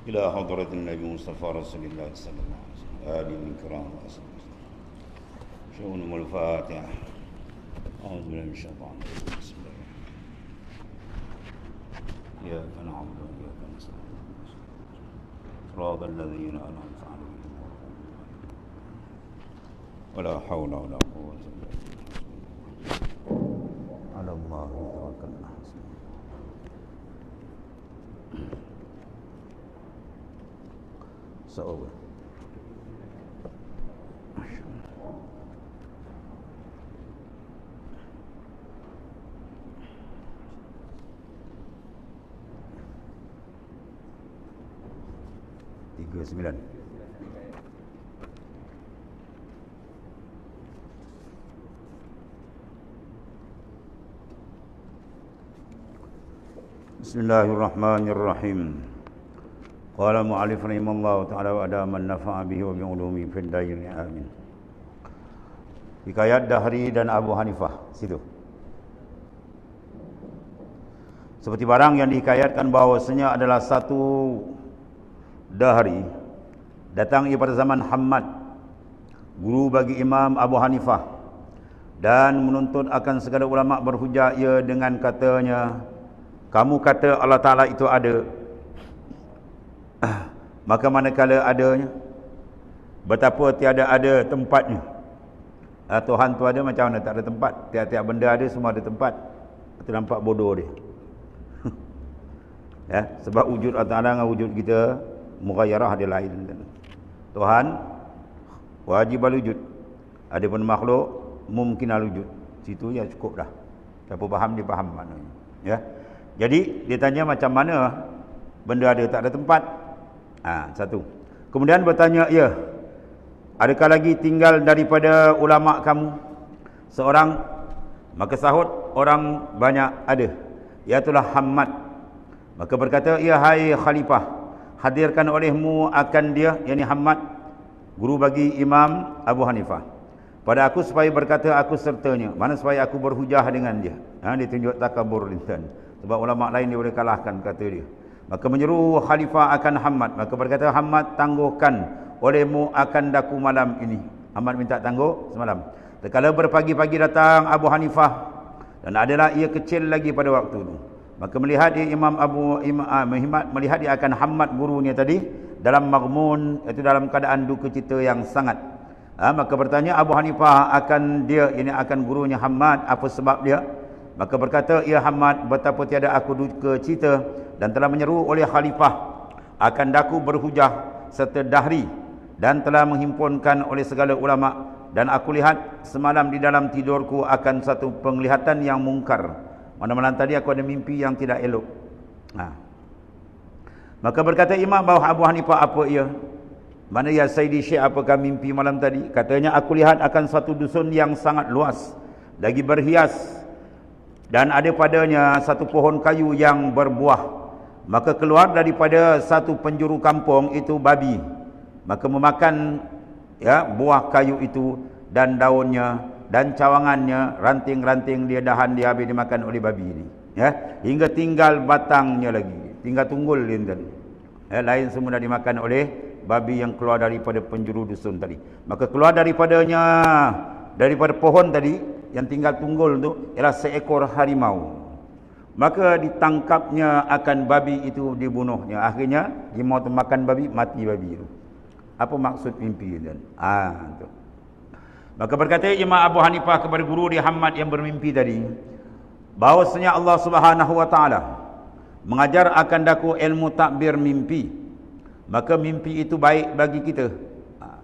إلى حضرة النبي مصطفى رسول الله صلى الله عليه وسلم آله الكرام وأصحابه شؤونهم الفاتحة. أعوذ بالله من الشيطان الرجيم. بسم الله الرحمن الرحيم. إياك نعبد وإياك نستعين صراط الذين أنعمت عليهم ولا حول ولا قوة إلا بالله على الله توكلنا. So, tiga sembilan. Bismillahirrahmanirrahim. Qala mu'allif rahimallahu ta'ala wa adama an-nafa'a bihi wa bi'ulumi fid dairi amin. Hikayat Dahri dan Abu Hanifah. Situ. Seperti barang yang dihikayatkan bahawasanya adalah satu Dahri datang pada zaman Hammad, guru bagi Imam Abu Hanifah, dan menuntut akan segala ulama berhujah ia dengan katanya, kamu kata Allah Ta'ala itu ada, maka manakala adanya, betapa tiada ada tempatnya. Tuhan tu ada macam mana tak ada tempat? Tiap-tiap benda ada, semua ada tempat. Itu nampak bodoh dia. Ya, sebab wujud Allah Ta'ala dengan wujud kita mughayyarah dia lain. Tuhan wajib al-wujud. Ada pun makhluk mungkin al-wujud. Situ ya cukup dah. Siapa faham dia faham maknanya. Ya. Jadi dia tanya macam mana benda ada tak ada tempat. Satu. Kemudian bertanya, ya, adakah lagi tinggal daripada ulama kamu seorang? Maka sahut orang banyak ada, iaitulah Hammad. Maka berkata, ya hai khalifah, hadirkan olehmu akan dia, yakni Hammad, guru bagi Imam Abu Hanifah, pada aku supaya berkata aku sertanya. Mana supaya aku berhujah dengan dia. Dia tunjuk takabur lintan. Sebab ulama lain dia boleh kalahkan, kata dia. Maka menyeru khalifah akan Hammad. Maka berkata, Hammad, tangguhkan olehmu akan daku malam ini. Hammad minta tangguh semalam. Tekala berpagi-pagi datang Abu Hanifah, dan adalah ia kecil lagi pada waktu itu. Maka melihat dia melihat dia akan Hammad gurunya tadi dalam maghmun, iaitu dalam keadaan duka cita yang sangat. Maka bertanya Abu Hanifah akan dia, ini akan gurunya Hammad, apa sebab dia? Maka berkata, ya Hammad, betapa tiada aku duka cita dan telah menyeru oleh khalifah akan daku berhujah serta Dahri, dan telah menghimpunkan oleh segala ulama, dan aku lihat semalam di dalam tidurku akan satu penglihatan yang mungkar. Malam-malam tadi aku ada mimpi yang tidak elok. Maka berkata Imam Abu Hanifah, apa ia? Mana ya Sayyidi Syekh, apakah mimpi malam tadi? Katanya, aku lihat akan satu dusun yang sangat luas, lagi berhias, dan ada padanya satu pohon kayu yang berbuah. Maka keluar daripada satu penjuru kampung itu babi. Maka memakan buah kayu itu dan daunnya dan cawangannya, ranting-ranting dia, dahan dia habis dimakan oleh babi ini. Hingga tinggal batangnya lagi, tinggal tunggul dia. Lain semua dah dimakan oleh babi yang keluar daripada penjuru dusun tadi. Maka keluar daripada pohon tadi yang tinggal tunggul tu ialah seekor harimau. Maka ditangkapnya akan babi itu, dibunuhnya. Akhirnya harimau tu makan babi, mati babi itu. Apa maksud mimpi itu? Tu. Maka berkata Imam Abu Hanifah kepada guru dia Hammad yang bermimpi tadi, bahawasanya Allah Subhanahu wa taala mengajar akan daku ilmu takbir mimpi. Maka mimpi itu baik bagi kita.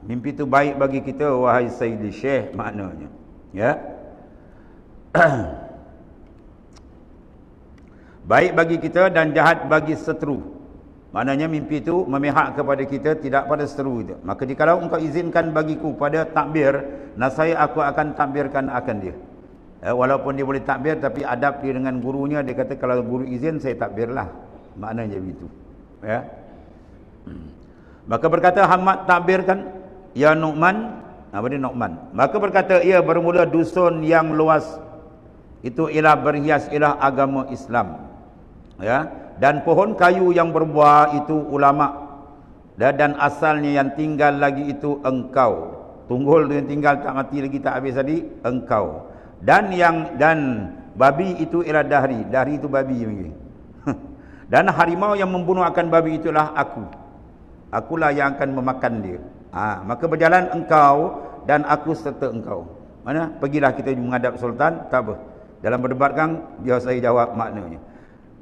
Mimpi itu baik bagi kita, wahai Sayyidi Syekh, maknanya. Ya. Baik bagi kita dan jahat bagi seteru. Maknanya mimpi itu memihak kepada kita, tidak pada seteru itu. Maka jikalau engkau izinkan bagiku pada takbir, nasaya aku akan takbirkan akan dia. Walaupun dia boleh takbir, tapi adab dia dengan gurunya, dia kata kalau guru izin saya takbirlah. Maknanya begitu. Ya. Maka berkata Hammad, takbirkan ya Nu'man. Apa dia Nu'man? Maka berkata, ia bermula dusun yang luas itu ialah berhias agama Islam. Ya, dan pohon kayu yang berbuah itu ulama dan asalnya yang tinggal lagi itu engkau. Tunggul tu yang tinggal tak mati lagi, tak habis tadi, engkau. Dan babi itu ialah dahri. Dahri itu babi. Dan harimau yang membunuh akan babi itulah aku. Akulah yang akan memakan dia. Maka berjalan engkau dan aku serta engkau. Mana? Pergilah kita menghadap sultan, tak apa. Dalam berdebat kan, biar saya jawab maknanya.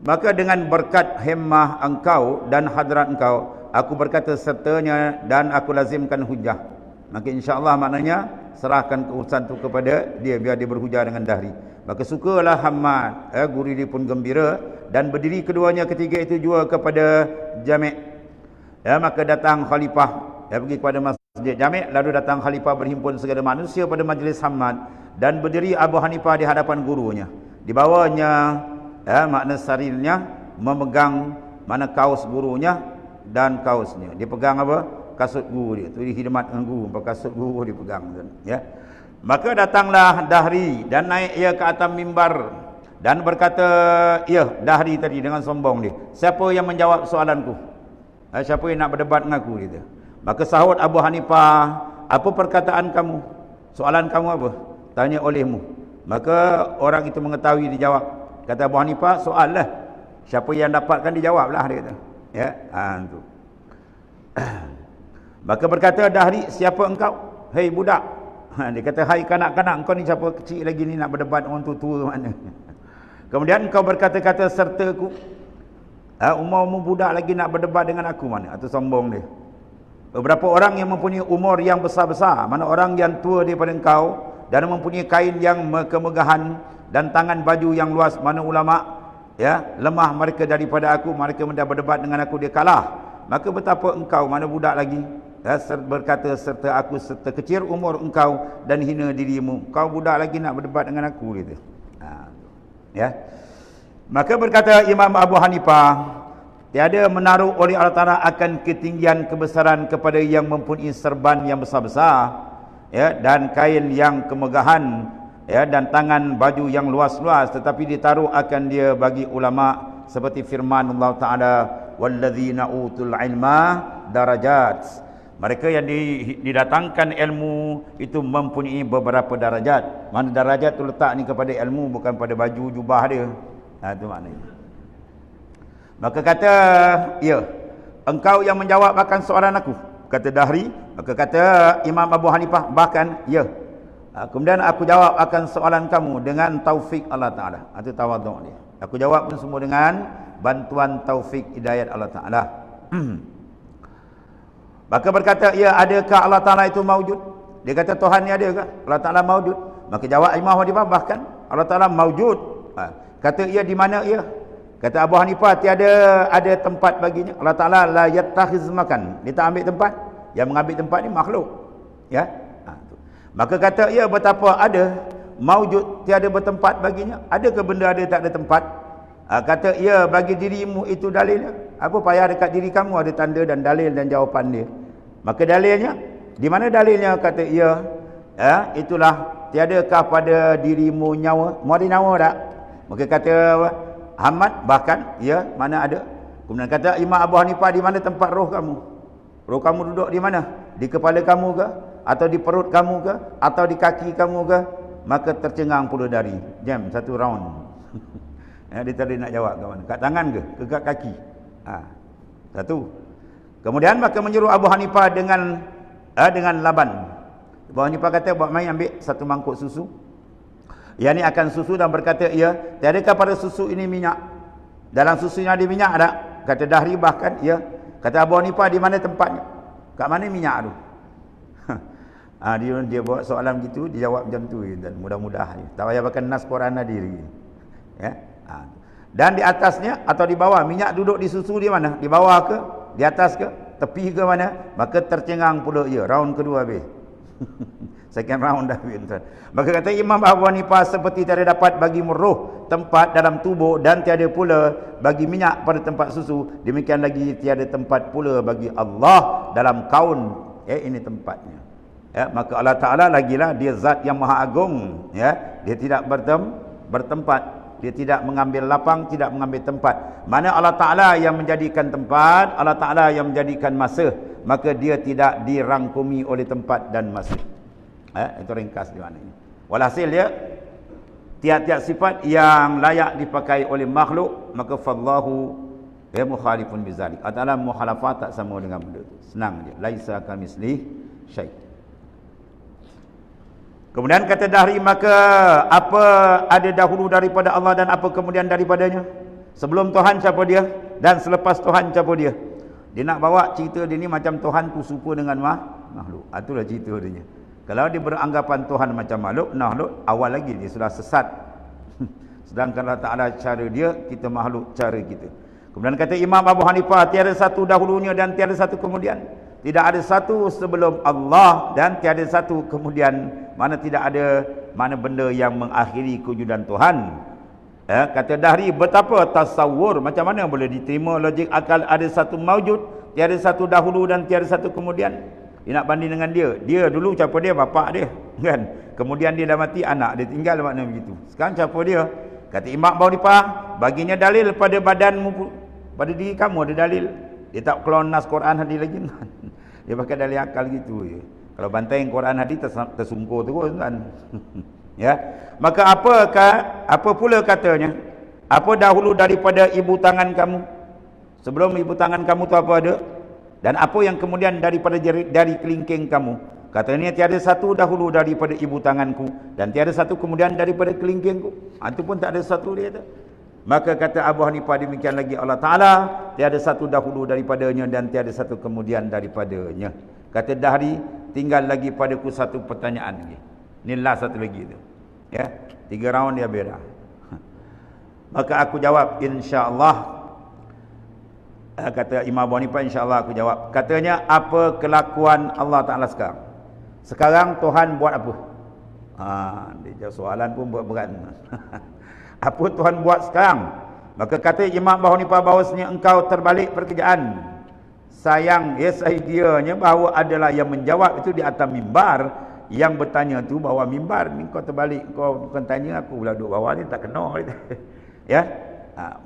Maka dengan berkat hemmah engkau dan hadrat engkau, aku berkata sertanya dan aku lazimkan hujah. Maka insya-Allah maknanya serahkan urusan itu kepada dia, biar dia berhujah dengan dahri. Maka sukalah Hammad, guru dia pun gembira, dan berdiri keduanya ketiga itu juga kepada Jami'. Maka datang khalifah, pergi kepada masjid Jami', lalu datang khalifah berhimpun segala manusia pada majlis Hammad, dan berdiri Abu Hanifah di hadapan gurunya. Di bawahnya makna sarirnya memegang mana kaos gurunya dan kaosnya. Dia pegang apa? Kasut guru dia. Tu dia khidmat dengan guru, kasut guru dia pegang, ya. Maka datanglah dahri dan naik ia ke atas mimbar dan berkata, dahri tadi dengan sombong dia, siapa yang menjawab soalanku? Siapa yang nak berdebat dengan aku? Dia. Maka sahut Abu Hanifah, apa perkataan kamu? Soalan kamu apa? Tanya olehmu. Maka orang itu mengetahui, dijawab. Kata Abu Hanifah, soal lah. Siapa yang dapatkan dijawablah, dia kata. Ya, tu. Maka berkata dahri, siapa engkau? Hei budak. Dia kata, hai kanak-kanak, engkau ni siapa kecil lagi ni nak berdebat orang tua mana? Kemudian engkau berkata-kata sertaku. Umurmu budak lagi nak berdebat dengan aku mana? Atau sombong dia. Beberapa orang yang mempunyai umur yang besar-besar, mana orang yang tua daripada engkau dan mempunyai kain yang kemegahan dan tangan baju yang luas, mana ulama lemah mereka daripada aku, mereka mendah berdebat dengan aku, dia kalah. Maka betapa engkau, mana budak lagi, berkata serta aku serta kecil umur engkau dan hina dirimu. Kau budak lagi nak berdebat dengan aku, gitu. Maka berkata Imam Abu Hanifah, tiada menaruh oleh Allah Ta'ala akan ketinggian kebesaran kepada yang mempunyai serban yang besar-besar, dan kain yang kemegahan, dan tangan baju yang luas-luas, tetapi ditaruh akan dia bagi ulama, seperti firman Allah Ta'ala, walladzina utul ilma darajat. Mereka yang didatangkan ilmu itu mempunyai beberapa darajat. Mana darajat tu letak ni kepada ilmu, bukan pada baju jubah dia. Itu maknanya. Maka kata, engkau yang menjawab akan soalan aku, kata dahri. Maka kata Imam Abu Hanifah, bahkan kemudian aku jawab akan soalan kamu dengan taufik Allah Ta'ala. Itu tawaduk dia. Aku jawab pun semua dengan bantuan taufik hidayat Allah Ta'ala. Maka berkata, adakah Allah Ta'ala itu maujud? Dia kata, Tuhan ni ada ke? Allah Ta'ala maujud. Maka jawab Imam Abu Hanifah, bahkan Allah Ta'ala maujud. Kata, di mana ia? Kata Abu Hanifah, tiada ada tempat baginya. Allah Ta'ala la yattakhiz makan. Dia tak ambil tempat. Yang mengambil tempat ni makhluk. Maka kata, betapa ada maujud, tiada bertempat baginya. Adakah benda ada tak ada tempat? Kata, bagi dirimu itu dalilnya. Apa payah dekat diri kamu ada tanda dan dalil dan jawapan dia. Maka dalilnya, di mana dalilnya? Kata, itulah, tiadakah pada dirimu nyawa? Mau ada nyawa tak? Maka kata Ahmad, bahkan, mana ada? Kemudian kata Imam Abu Hanifah, di mana tempat roh kamu? Roh kamu duduk di mana? Di kepala kamu ke? Atau di perut kamu ke? Atau di kaki kamu ke? Maka tercengang pula dari. Jam, satu round. Dia tadi nak jawab ke mana? Kat tangan ke? Ke kat kaki? Satu. Kemudian maka menyuruh Abu Hanifah dengan laban. Abu Hanifah kata, buat main ambil satu mangkuk susu. Yang ni akan susu, dan berkata, tiadakah pada susu ini minyak? Dalam susunya ada minyak tak? Kata dahri, bahkan, Kata Abu Hanifah, di mana tempatnya? Kat mana minyak tu? Dia buat soalan gitu, dia jawab macam tu, dan mudah-mudah. Tak payah pakai nas Quran diri. Dan di atasnya atau di bawah, minyak duduk di susu di mana? Di bawah ke? Di atas ke? Tepi ke mana? Maka tercengang pula round kedua habis. Second round dah habis. Maka kata Imam Abu Hanifah, seperti tiada dapat bagi roh tempat dalam tubuh, dan tiada pula bagi minyak pada tempat susu, demikian lagi tiada tempat pula bagi Allah dalam kaun. Ini tempatnya. Maka Allah Ta'ala lagilah dia zat yang maha agung. Dia tidak bertempat. Dia tidak mengambil lapang, tidak mengambil tempat. Mana Allah Ta'ala yang menjadikan tempat, Allah Ta'ala yang menjadikan masa. maka dia tidak dirangkumi oleh tempat dan masa. Itu ringkas di mana ini. Walhasil dia, tiap-tiap sifat yang layak dipakai oleh makhluk, maka fallahu mukhalifun bizalik. Allah mukhalafat tak sama dengan benda itu. Senang dia. Laisa kamitslihi syai'. Kemudian kata Dahri, maka apa ada dahulu daripada Allah dan apa kemudian daripadanya? Sebelum Tuhan siapa dia? Dan selepas Tuhan siapa dia? Dia nak bawa cerita dia ni macam Tuhan tu serupa dengan makhluk. Itulah cerita dia. Kalau dia beranggapan Tuhan macam makhluk, awal lagi dia sudah sesat. Sedangkan Allah Ta'ala cara dia, kita makhluk cara kita. Kemudian kata Imam Abu Hanifah, tiada satu dahulunya dan tiada satu kemudian. Tidak ada satu sebelum Allah dan tiada satu kemudian. Mana tidak ada mana benda yang mengakhiri kewujudan Tuhan. Kata Dahri, betapa tasawur, macam mana boleh diterima logik akal ada satu maujud, tiada satu dahulu dan tiada satu kemudian. Dia nak banding dengan dia. Dia dulu siapa dia? Bapak dia. Kan? Kemudian dia dah mati, anak dia tinggal, makna begitu. Sekarang siapa dia? Kata Imam Abu Hanifah, baginya dalil pada badanmu, pada diri kamu ada dalil. Dia tak keluar nas Quran hadis lagi. Dia pakai dalil akal gitu je. Kalau banteng Quran hadis tersungkur terus kan. Ya. Maka apa pula katanya? Apa dahulu daripada ibu tangan kamu? Sebelum ibu tangan kamu tu apa ada? Dan apa yang kemudian daripada dari kelingking kamu? Katanya tiada satu dahulu daripada ibu tanganku dan tiada satu kemudian daripada kelingkingku. Itu pun tak ada satu dia tu. Maka kata Abu Hanifah demikian lagi Allah Ta'ala, tiada satu dahulu daripadanya dan tiada satu kemudian daripadanya. Kata Dahri, tinggal lagi padaku satu pertanyaan lagi. Ni last satu lagi tu. Ya, 3 round dia beda. Maka aku jawab insya-Allah. Kata Imam Abu Hanifah, insya-Allah aku jawab. Katanya, apa kelakuan Allah Ta'ala sekarang? Sekarang Tuhan buat apa? Dia soalan pun buat berat. Apa Tuhan buat sekarang? Maka kata Imam Abu Hanifah bahawasanya engkau terbalik perkerjaan. Sayang, idea-nya bahawa adalah yang menjawab itu di atas mimbar. Yang bertanya tu bawa mimbar. Ni kau terbalik, kau bukan tanya aku pula duduk bawah ni tak kena. Ya.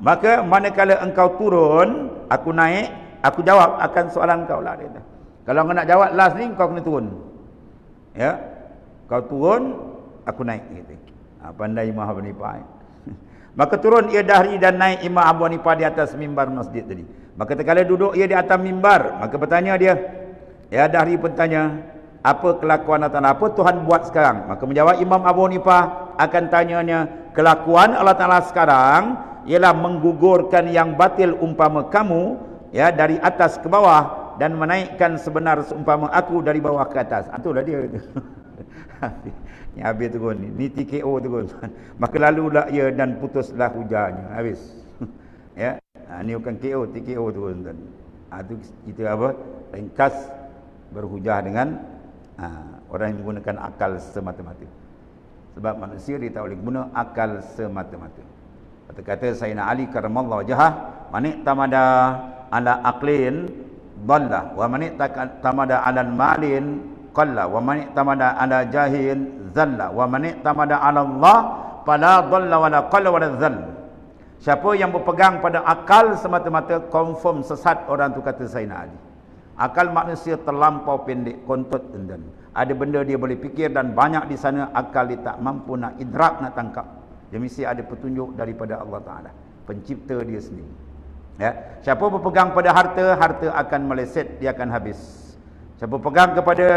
Maka manakala engkau turun, aku naik, aku jawab akan soalan kau lah. Dia. Kalau kau nak jawab last ni, kau kena turun. Ya, kau turun, aku naik. Gitu. Pandai Imam Abu Hanifah. Maka turun ia Dahri dan naik Imam Abu Hanifah di atas mimbar masjid tadi. Maka tekala duduk ia di atas mimbar, maka bertanya dia. Ya, Dahri pun tanya, apa kelakuan Allah Ta'ala, apa Tuhan buat sekarang? Maka menjawab Imam Abu Hanifah akan tanyanya, kelakuan Allah Ta'ala sekarang ialah menggugurkan yang batil umpama kamu, ya, dari atas ke bawah dan menaikkan sebenar seumpama aku dari bawah ke atas. Itulah dia. Ni habis turun ni TKO turun. Maka lalulah ia dan putuslah hujannya. Habis. Ya. Ni bukan KO, TKO turun tuan. Itu kita apa? Ringkas berhujah dengan orang yang menggunakan akal semata-mata. Sebab manusia dia tak boleh guna akal semata-mata. Kata Sayyidina Ali karamallahu wajhah, man tamada ala aqlin dhalla wa man tamada ala malin qalla wa man tamada ala jahin zalla wa man tamada ala Allah fala dhalla wala qalla wala zall. Siapa yang berpegang pada akal semata-mata confirm sesat orang tu, kata Sayyidina Ali. Akal manusia terlampau pendek, kontot dan ada benda dia boleh fikir dan banyak di sana akal dia tak mampu nak idrak, nak tangkap. Dia mesti ada petunjuk daripada Allah Ta'ala, pencipta dia sendiri. Ya. Siapa berpegang pada harta, harta akan meleset, dia akan habis. Siapa berpegang kepada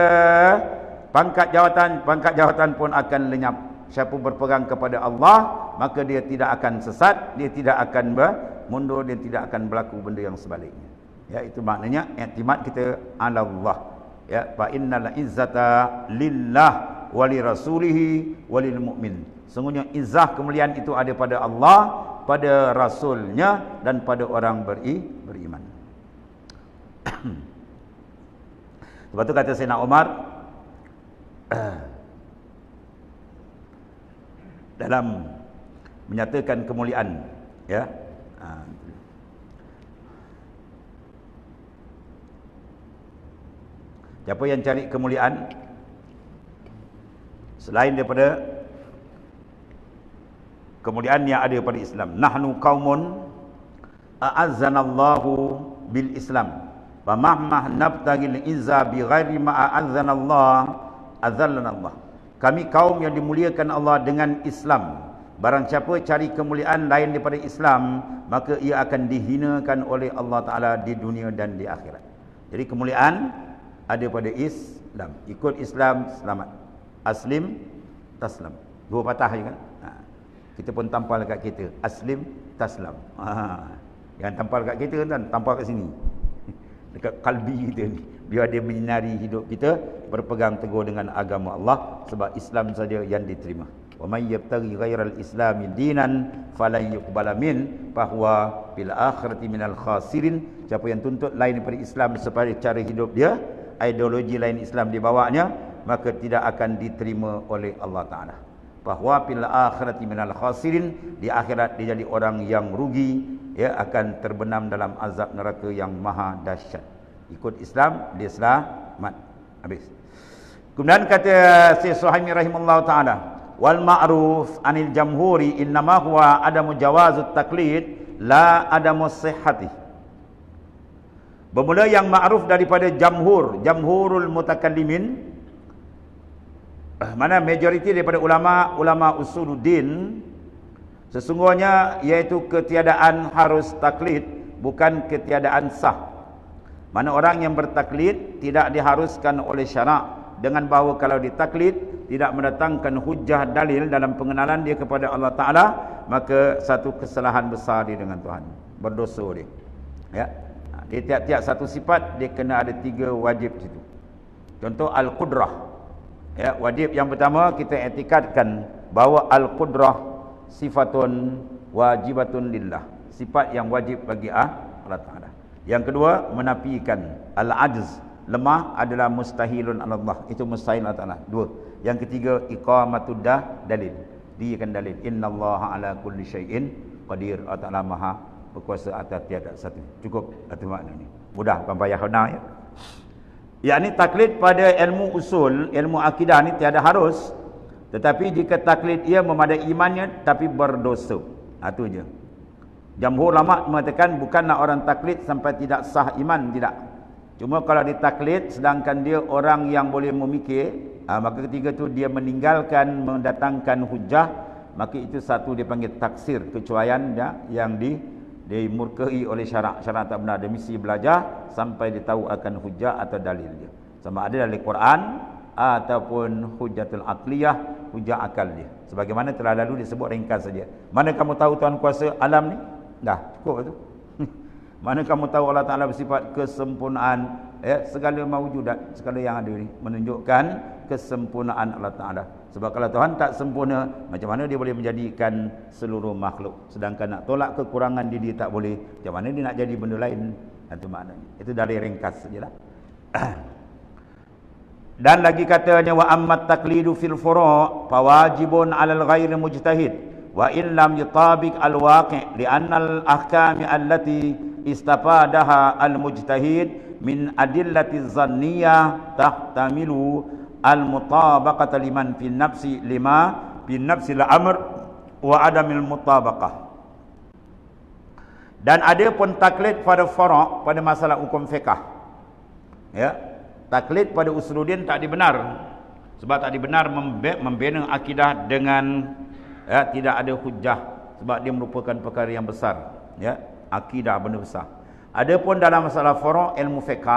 pangkat jawatan pun akan lenyap. Siapa berpegang kepada Allah, maka dia tidak akan sesat, dia tidak akan mundur, dia tidak akan berlaku benda yang sebaliknya. Ya, itu maknanya i'timad kita ala Allah. Ya, fa innal izzata lillah wa li rasulihi wa lil mu'min. Sungguhnya izzah kemuliaan itu ada pada Allah, pada Rasulnya dan pada orang beriman. Sebab itu kata Sayyidina Umar dalam menyatakan kemuliaan, ya. Siapa yang cari kemuliaan selain daripada kemuliaan yang ada pada Islam. Nahnu qaumun a'azzanallahu bil Islam Fa mahmah nabtagil izza bi ghairi ma a'azzanallah azallanallah. Kami kaum yang dimuliakan Allah dengan Islam. Barang siapa cari kemuliaan lain daripada Islam, maka ia akan dihinakan oleh Allah Ta'ala di dunia dan di akhirat. Jadi kemuliaan ada pada Islam. Ikut Islam, selamat. Aslim, taslam. Dua patah je kan. Kita pun tampal kat kita. Aslim, taslam. Yang tampal kat kita kan, tampal kat sini. Dekat kalbi kita ni. Biar dia menyinari hidup kita, berpegang teguh dengan agama Allah. Sebab Islam saja yang diterima. Wa may yabtaghi ghairal islami dinan falan yuqbala min fahuwa fil akhirati minal khasirin. Siapa yang tuntut lain daripada Islam sebagai cara hidup dia, ideologi lain Islam dibawanya, maka tidak akan diterima oleh Allah Taala. Fahuwa fil akhirati minal khasirin, di akhirat dia jadi orang yang rugi, ya, akan terbenam dalam azab neraka yang maha dahsyat. Ikut Islam dia selamat. Habis. Kemudian kata Syekh Suhaimi rahimahullah taala, wal ma'ruf anil jamhuri innama huwa adamu jawazut taklid la adamu sihhati. Bermula yang ma'ruf daripada jamhur, jamhurul mutakallimin, mana majoriti daripada ulama usuluddin, sesungguhnya iaitu ketiadaan harus taklid, bukan ketiadaan sah. Mana orang yang bertaklid tidak diharuskan oleh syarak, dengan bahawa kalau ditaklid tidak mendatangkan hujah dalil dalam pengenalan dia kepada Allah Ta'ala, maka satu kesalahan besar dia dengan Tuhan, berdosa dia, ya. Di tiap-tiap satu sifat dia kena ada 3 wajib situ. Contoh al-qudrah, ya. Wajib yang pertama kita etikadkan bahawa al-qudrah sifatun wajibatun lillah, sifat yang wajib bagi Allah Ta'ala. Yang kedua, menafikan al-ajz, lemah adalah mustahilun Allah, itu mustahil Allah Ta'ala. 2. Yang ketiga, iqamatud dalil, diakan dalil. Innallaha ala kulli syai'in qadir. Allah Ta'ala maha berkuasa atas tiada satu. Cukup itu makna ni. Mudah, bukan payah hendak ya. Yakni taklid pada ilmu usul, ilmu akidah ni tiada harus. Tetapi jika taklid ia memadai imannya tapi berdosa. Itu je. Jamhur ulama mengatakan bukanlah orang taklid sampai tidak sah iman, tidak. Cuma kalau ditaklid sedangkan dia orang yang boleh memikir, maka ketika itu dia meninggalkan mendatangkan hujah, maka itu satu dia panggil taksir, kecuaian ya, yang dimurkai oleh syarak. Syarak tak benar, dia mesti belajar sampai dia tahu akan hujah atau dalil dia. Sama ada dari Quran ataupun hujatul aqliyah, hujah akal dia. Sebagaimana telah lalu disebut ringkas saja. Mana kamu tahu Tuhan kuasa alam ni? Dah, cukup itu. Mana kamu tahu Allah Ta'ala bersifat kesempurnaan, ya, segala mawujudat, segala yang ada ni menunjukkan kesempurnaan Allah Ta'ala. Sebab kalau Tuhan tak sempurna, macam mana dia boleh menjadikan seluruh makhluk? Sedangkan nak tolak kekurangan dia tak boleh. Macam mana dia nak jadi benda lain? Itu maknanya. Itu dari ringkas sajalah. Dan lagi katanya, wa ammat taqlidu fil furu' fawajibun 'alal ghairi mujtahid wa in lam yutabiq al-waqi' li'anna al-ahkam allati istafadaha al-mujtahid min adillati zanniyah tahtamilu al-mutabaqata liman fi nafsi lima fi nafsi al-amr wa adamil mutabaqah. Dan ada pun taklid pada furu', pada masalah hukum fiqh, ya. Taklid pada usuluddin tak dibenar, sebab tak dibenar membina akidah dengan, ya, tidak ada hujah, sebab dia merupakan perkara yang besar, ya, akidah benda besar. Adapun dalam masalah furu' ilmu fiqh,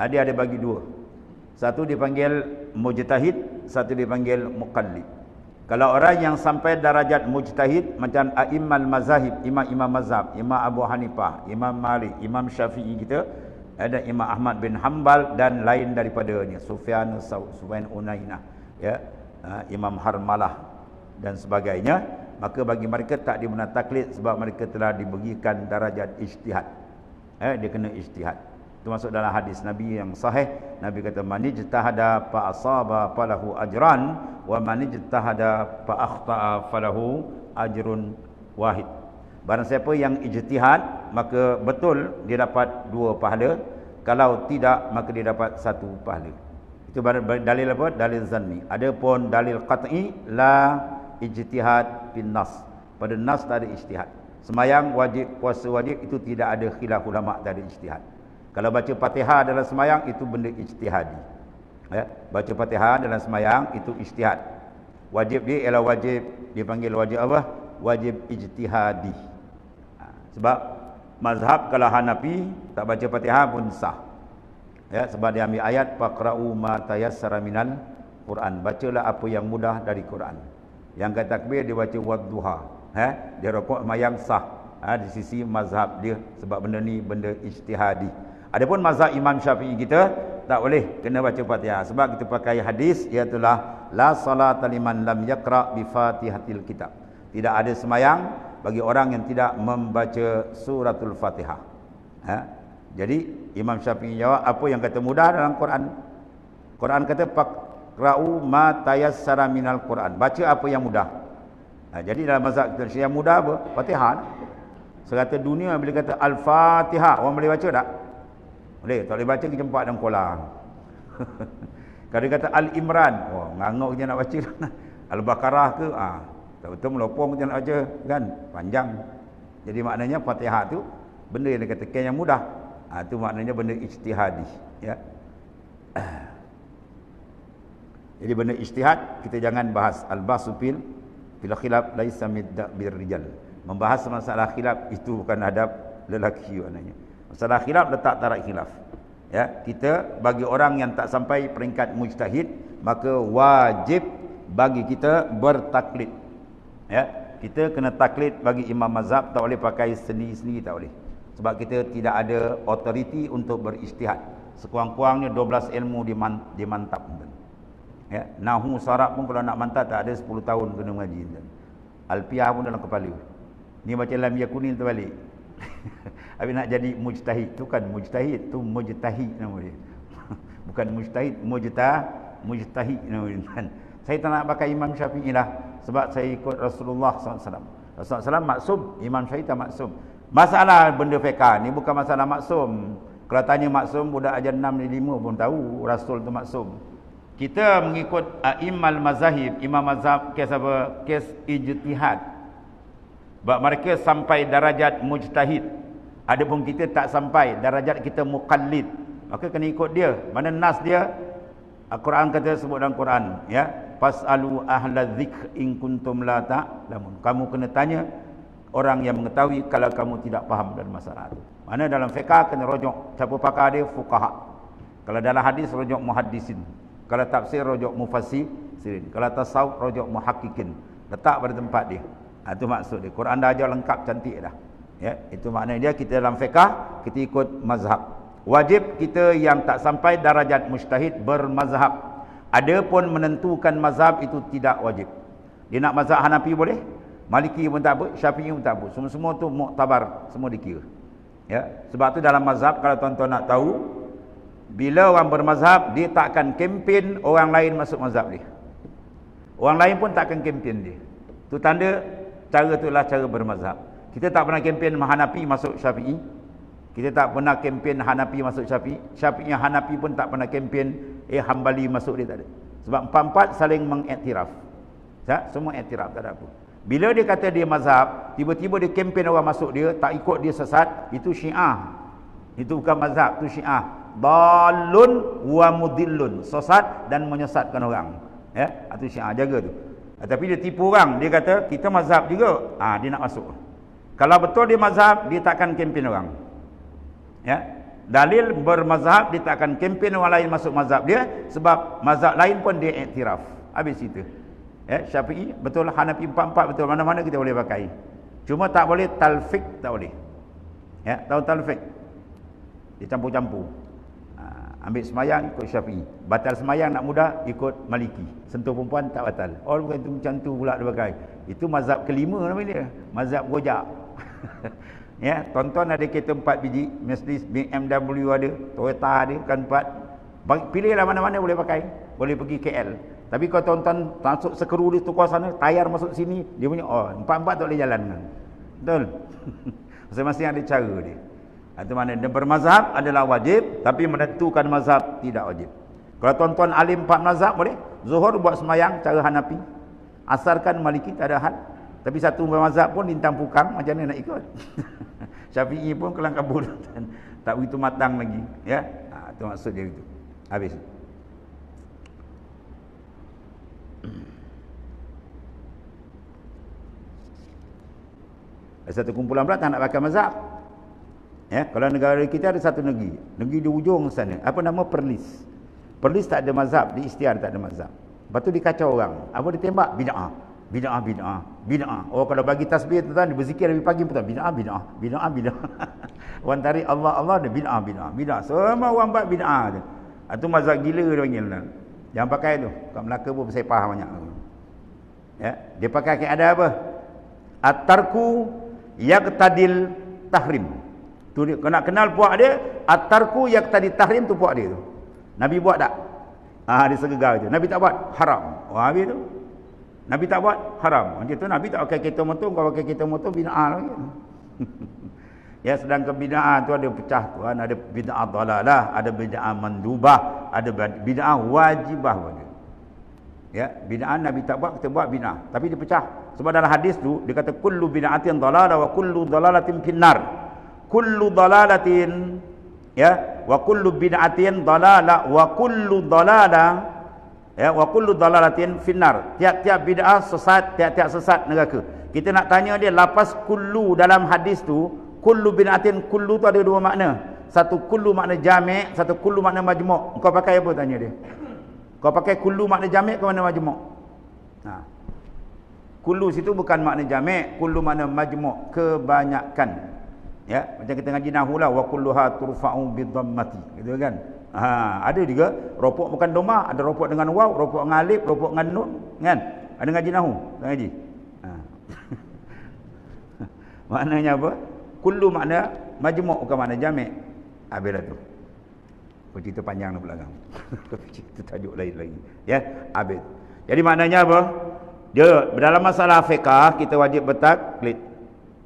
dia ada bagi 2. Satu dipanggil mujtahid, satu dipanggil muqallid. Kalau orang yang sampai darajat mujtahid macam a'immal mazahib, imam-imam mazhab, Imam Abu Hanifah, Imam Malik, Imam Syafi'i kita, ada Imam Ahmad bin Hanbal dan lain daripadanya, Sufyan Unainah, ya, Imam Harmalah dan sebagainya, maka bagi mereka tak dibenar taklid sebab mereka telah diberikan darajat ijtihad. Dia kena ijtihad. Itu masuk dalam hadis Nabi yang sahih. Nabi kata, man ijtahada fa asaba falahu ajran wa man ijtahada fa akhta'a falahu ajrun wahid. Barang siapa yang ijtihad, maka betul dia dapat 2 pahala. Kalau tidak, maka dia dapat 1 pahala. Itu dalil apa? Dalil zanni. Adapun dalil qat'i, la ijtihad bin nas. Pada nas tak ada ijtihad. Semayang wajib, puasa wajib, itu tidak ada khilaf ulama, tak ada ijtihad. Kalau baca Fatihah dalam semayang itu benda ijtihadi. Ya, baca Fatihah dalam semayang itu ijtihad. Wajib dia ialah wajib, dipanggil wajib apa? Wajib ijtihadi. Sebab mazhab kalau Hanafi tak baca Fatihah pun sah. Ya, sebab dia ambil ayat faqra'u ma tayassara minal Quran. Bacalah apa yang mudah dari Quran. Yang kata takbir dia baca wadduha. Dia rukuk semayang sah. Di sisi mazhab dia, sebab benda ni benda ijtihadi. Adapun mazhab Imam Syafi'i kita tak boleh kena baca Fatihah, sebab kita pakai hadis iaitu la salata liman lam yaqra bi Fatihatil kitab. Tidak ada semayang bagi orang yang tidak membaca suratul Fatihah. Jadi Imam Syafi'i jawab apa yang kata mudah dalam Quran. Quran kata faqra'u ma tayassara minal Quran. Baca apa yang mudah. Jadi dalam mazhab kita yang mudah apa? Fatihah. Serata dunia bila kata Al-Fatihah, orang boleh baca tak? Boleh. Tak boleh baca kecempak dalam kolam. Kalau dia kata Al-Imran, ngangok je nak baca. Al-Baqarah ke? Tak betul melopong je nak baca kan? Panjang. Jadi maknanya Fatihah tu benda yang dikatakan yang mudah. Itu maknanya benda ijtihadi, ya. Jadi benda ijtihad kita jangan bahas. Al-basu fil khilaf laisa bir rijal. Membahas masalah khilaf itu bukan adab lelaki maknanya. Masalah khilaf letak taraf khilaf. Ya, kita bagi orang yang tak sampai peringkat mujtahid, maka wajib bagi kita bertaklid. Ya, kita kena taklid bagi imam mazhab, tak boleh pakai sendiri-sendiri, tak boleh. Sebab kita tidak ada authority untuk berijtihad. Sekurang-kurangnya 12 ilmu dimantap. Ya, nahu sarab pun kalau nak mantap tak ada 10 tahun kena mengaji. Alfiah pun dalam kepala. Ni macam lam yakunin terbalik. Habis nak jadi mujtahid tu kan mujtahid, tu mujtahid nama dia. Bukan mujtahid, mujtahid nama dia. Saya tak nak pakai Imam Syafi'i lah, sebab saya ikut Rasulullah SAW. Rasulullah SAW maksum, Imam Syafi'i tak maksum. Masalah benda fiqah ni bukan masalah maksum. Kalau tanya maksum, budak ajar 6 ni 5 pun tahu Rasul tu maksum. Kita mengikut a'immal mazahib, imam mazhab kes apa? Kes ijtihad. Sebab mereka sampai darajat mujtahid. Adapun kita tak sampai darajat kita muqallid. Maka kena ikut dia. Mana nas dia? Al-Quran kata sebut dalam Quran, ya. Fasalu ahla dzikr in kuntum la ta'lamun. Kamu kena tanya orang yang mengetahui kalau kamu tidak faham dalam masalah itu. Mana dalam fiqh kena rujuk siapa pakar dia, fuqaha. Kalau dalam hadis rujuk muhaddisin. Kalau tafsir rujuk mufassirin. Kalau tasawuf rujuk muhaqqiqin. Letak pada tempat dia. Itu maksud dia. Quran dah ajar lengkap, cantik dah. Ya, itu maknanya dia kita dalam fiqh kita ikut mazhab. Wajib kita yang tak sampai darajat mujtahid bermazhab. Adapun menentukan mazhab itu tidak wajib. Dia nak mazhab Hanafi boleh, Maliki pun tak apa, Syafi'i pun tak apa. Semua-semua tu muktabar, semua dikira. Ya, sebab tu dalam mazhab kalau tuan-tuan nak tahu, bila orang bermazhab dia tak akan kempen orang lain masuk mazhab dia. Orang lain pun tak akan kempen dia. Tu tanda cara itulah cara bermazhab. Kita tak pernah kempen Hanafi masuk Syafi'i. Kita tak pernah kempen Hanafi masuk Syafi'i. Syafi'i Hanafi pun tak pernah kempen Hambali masuk, dia tak ada. Sebab empat-empat saling mengiktiraf. Semua iktiraf, tak ada apa. Bila dia kata dia mazhab, tiba-tiba dia kempen orang masuk dia, tak ikut dia sesat, itu Syiah. Itu bukan mazhab, itu Syiah. Dalun wa mudillun, sesat dan menyesatkan orang. Ya, itu Syiah, jaga tu. Tapi dia tipu orang, dia kata kita mazhab juga. Dia nak masuk. Kalau betul dia mazhab, dia takkan kempen orang. Ya, dalil bermazhab, dia tak akan kempen orang lain masuk mazhab dia, sebab mazhab lain pun dia iktiraf. Habis itu. Ya, Syafi'i betul, Hanafi empat-empat betul, mana-mana kita boleh pakai. Cuma tak boleh talfiq, tak boleh. Ya, tahu talfiq? Dia campur-campur. Ambil semayang ikut Syafi'i, batal semayang nak mudah ikut Maliki, sentuh perempuan tak batal. Bukan itu macam tu pula dia pakai. Itu mazhab kelima nama dia, mazhab rojak. Ya, tonton ada kereta 4 biji, Mercedes, BMW ada, Toyota ada, kan 4. Pilihlah mana-mana boleh pakai. Boleh pergi KL. Tapi kalau tonton masuk sekeru di tukar sana, tayar masuk sini, dia punya empat-empat tak boleh jalan. Betul? Masing-masing ada cara dia. Itu maknanya bermazhab adalah wajib, tapi menentukan mazhab tidak wajib. Kalau tuan-tuan alim 4 mazhab boleh. Zuhur buat semayang cara Hanafi. Asar kan Maliki, tak ada hal. Tapi satu mazhab pun lintang pukang, macam mana nak ikut? Syafi'i pun kelang kabut. Tak begitu matang lagi. Ya, itu maksud dia itu. Habis. Satu kumpulan pula tak nak pakai mazhab. Ya, kalau negara kita ada satu negeri di ujung sana, apa nama Perlis. Perlis tak ada mazhab, di Istiar tak ada mazhab. Lepas tu dikacau orang. Apa ditembak? Bid'ah. Bid'ah, bid'ah, bid'ah. Oh, kalau bagi tasbih tuan, dia berzikir dari pagi petang, bid'ah, bid'ah, bid'ah, bid'ah. Orang tarik Allah, Allah dia bid'ah, bid'ah, bid'ah. Semua orang buat bid'ah tu. Itu mazhab gila dia panggil. Yang pakai tu, kat Melaka pun bersepah banyak. Ya, dia pakai kaedah apa? At-tarku yaqtadil tahrim. Tu dia, kena kenal puak dia, at-tarku yaqtadil tahrim tu puak dia tu. Nabi buat tak? Dia segegar je. Nabi tak buat, haram. Habis tu. Nabi tak buat, haram. Macam tu Nabi tak pakai kereta motor, kau pakai kereta motor, bid'ah lagi. Ya, sedangkan bid'ah tu ada pecah tuan, ada bid'ah dhalalah, ada bid'ah mandubah, ada bid'ah wajibah pun. Ya, bid'ah Nabi tak buat, kita buat bid'ah. Tapi dia pecah. Sebab dalam hadis tu dia kata kullu bid'atin dhalalah wa kullu dhalalatin finnar. Kullu dhalalatin, ya, wa kullu bid'atin dhalalah wa kullu dhalalah, ya, wa kullu dhalalatin finnar. Tiap-tiap bid'ah sesat, tiap-tiap sesat neraka. Kita nak tanya dia, lapas kullu dalam hadis tu, kullu bid'atin, kullu tu ada dua makna. Satu kullu makna jami', satu kullu makna majmu'. Kau pakai apa, tanya dia? Kau pakai kullu makna jami' ke makna majmu'? Kullu situ bukan makna jami', kullu makna majmu', kebanyakan. Ya, macam kita ngaji nahwu lah, wa kulluha turfa'u bidhammati, gitu kan? Ada juga ropok bukan domah, ada ropok dengan waw, ropok dengan alif, ropok dengan nun, kan? Ada ngaji nahwu, tak ngaji. Maknanya apa? Kullu makna majmu', bukan makna jami'. Habislah tu. Kau cerita panjang di belakang. Cerita tajuk lain lagi. Ya, habis. Jadi maknanya apa? Dia dalam masalah fiqh kita wajib bertaklid.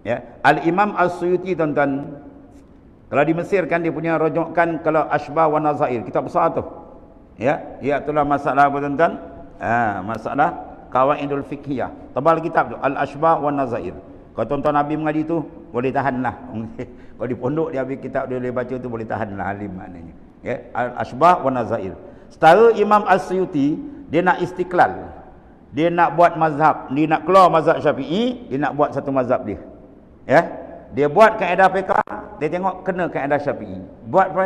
Ya, Al-Imam As-Suyuti tuan-tuan, kalau di Mesir kan dia punya rojokkan kalau Ashbah wa Nazair, kitab besar tu. Ya, itulah masalah apa tuan-tuan? Masalah Qawaidul Fiqhiyah. Tebal kitab tu, Al-Ashbah wa Nazair. Kalau tuan-tuan Nabi mengaji tu, boleh tahanlah. Kalau di pondok dia habis kitab dia boleh baca tu, boleh tahanlah alim maknanya. Ya, Al-Ashbah wa Nazair. Setara Imam As-Suyuti, dia nak istiqlal. Dia nak buat mazhab, dia nak keluar mazhab Syafi'i, dia nak buat satu mazhab dia. Ya, dia buat kaedah fiqh, dia tengok kena kaedah Syafi'i. Buat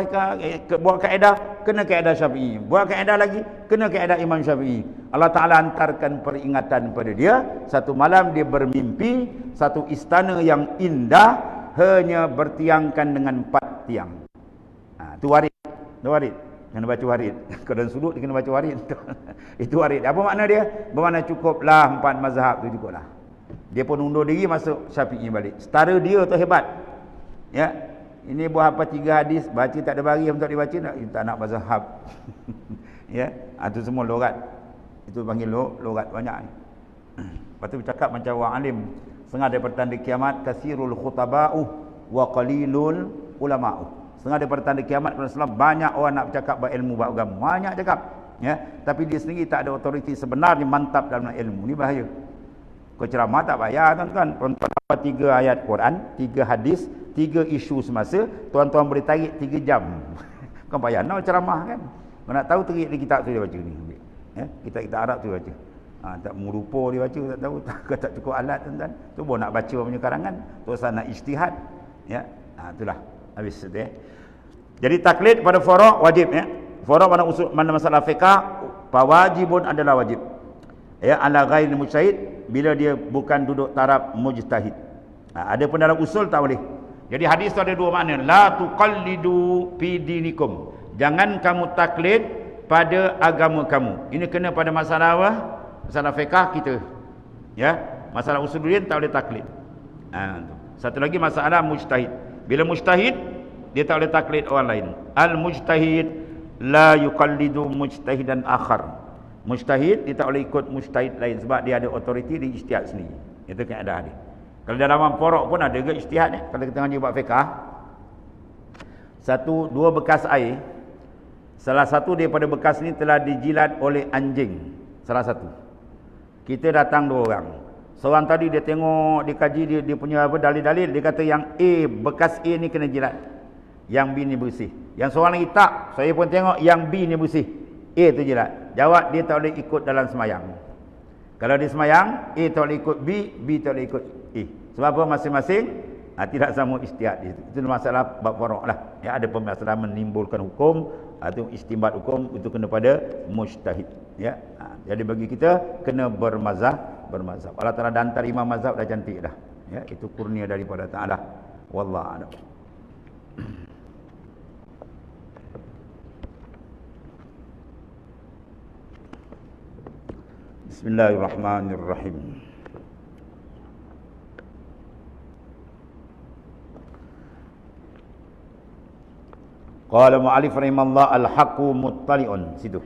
kaedah kena kaedah Syafi'i. Buat kaedah lagi kena kaedah Imam Syafi'i. Allah Taala hantarkan peringatan pada dia. Satu malam dia bermimpi satu istana yang indah hanya bertiangkan dengan 4 tiang. Tu warid. Tu warid. Kena baca warid. Kalau sudut dia kena baca warid. Itu warid. Apa makna dia? Bermakna cukuplah 4 mazhab tu cukuplah. Dia pun undur diri masuk Syafi'i balik. Setara dia tu hebat. Ya. Ini buat apa 3 hadis, baca tak ada bari untuk dibaca tak nak mazhab. Ya. Itu semua logat. Itu panggil logat banyak. Lepas tu bercakap macam orang alim. Setengah daripada tanda kiamat kasirul khutaba'u wa qalilul ulama'u. Setengah daripada tanda kiamat pada Islam banyak orang nak bercakap berilmu beragama. Banyak cakap. Ya. Tapi dia sendiri tak ada otoriti sebenarnya mantap dalam ilmu. Ni bahaya. Kau ceramah tak payah tuan-tuan. Tuan-tuan dapat 3 ayat Quran, 3 hadis, 3 isu semasa, tuan-tuan boleh tarik 3 jam. Kau payah nak ceramah kan. Kau nak tahu terik di kitab tu dia baca ni. Ya, kitab-kitab Arab tu dia baca. Tak merupa dia baca, tak tahu tak cukup alat tuan-tuan. Tu pun nak baca punya karangan, terus nak ijtihad. Ya. Itulah. Habis tu ya. Jadi taklid pada furu' wajib ya. Furu' mana masalah fiqh, wajibun adalah wajib. Ya, ala ghairi mujtahid, bila dia bukan duduk taraf mujtahid. Ada pun dalam usul tak boleh. Jadi hadis tu ada 2 makna. La tuqallidu fi dinikum. Jangan kamu taklid pada agama kamu. Ini kena pada masalah apa? Masalah fiqh kita. Ya, masalah usuluddin tak boleh taklid. Satu lagi masalah mujtahid. Bila mujtahid dia tak boleh taklid orang lain. Al mujtahid la yuqallidu mujtahidan akhar. Mujtahid dia tak boleh ikut mujtahid lain sebab dia ada otoriti di ijtihad sendiri. Itu kaedah dia. Kalau dalam pokok pun ada juga ijtihad ni. Kalau kita ngaji buat fiqh, 1-2 bekas air, salah satu daripada bekas ni telah dijilat oleh anjing. Salah satu. Kita datang 2 orang. Seorang tadi dia tengok, dia kaji, dia punya apa dalil-dalil, dia kata yang A, bekas A ni kena jilat, yang B ni bersih. Yang seorang lagi tak, saya pun tengok yang B ni bersih, A tu jilat. Jawab, dia tak boleh ikut dalam semayang. Kalau dia semayang, A tak boleh ikut B, B tak boleh ikut A. Sebab apa? Masing-masing tidak sama ijtihad. Itu masalah bab faraq lah. Ya, ada permasalahan menimbulkan hukum, atau istinbat hukum, itu kena pada mujtahid. Ya. Jadi bagi kita kena bermazhab. Allah Taala dah hantar imam mazhab dah cantik dah. Ya, itu kurnia daripada Taala. Wallahu a'lam. Bismillahirrahmanirrahim. Qala mu'allif rahimallahu al-haqqu muttali'un. Situ.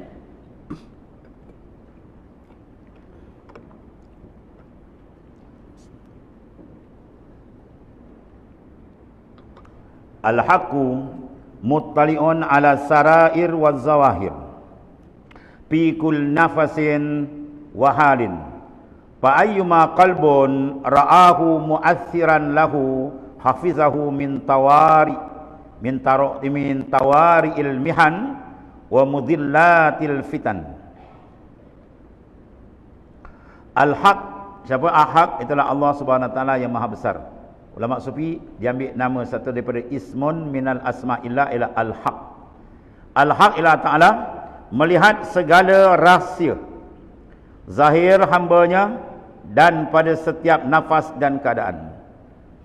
Al-haqqu muttali'un ala sarair wa zawahir fi kul nafasin wa halin fa ayyuma qalbun ra'ahu mu'assiran lahu hafizahu min tawari ilmihan wa mudillatil fitan. Al-haq, siapa al-haq? Itulah Allah Subhanahu wa taala yang maha besar. Ulama sufi diambil nama satu daripada ismun minal asma'illah ila al-haq. Al-haq ila ta'ala melihat segala rahsia zahir hambanya dan pada setiap nafas dan keadaan.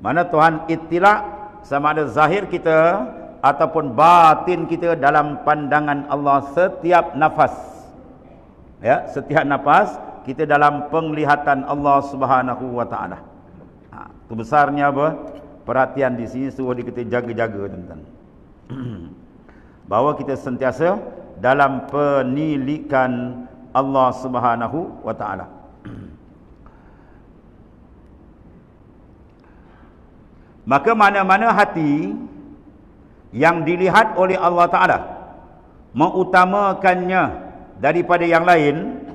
Mana Tuhan ittila' sama ada zahir kita ataupun batin kita dalam pandangan Allah setiap nafas. Ya, setiap nafas kita dalam penglihatan Allah Subhanahu wa taala. Itu besarnya apa? Perhatian di sini suruh kita jaga-jaga tuan-tuan. Bahawa kita sentiasa dalam penilikan Allah Subhanahu wa taala. Maka mana-mana hati yang dilihat oleh Allah Ta'ala mengutamakannya daripada yang lain,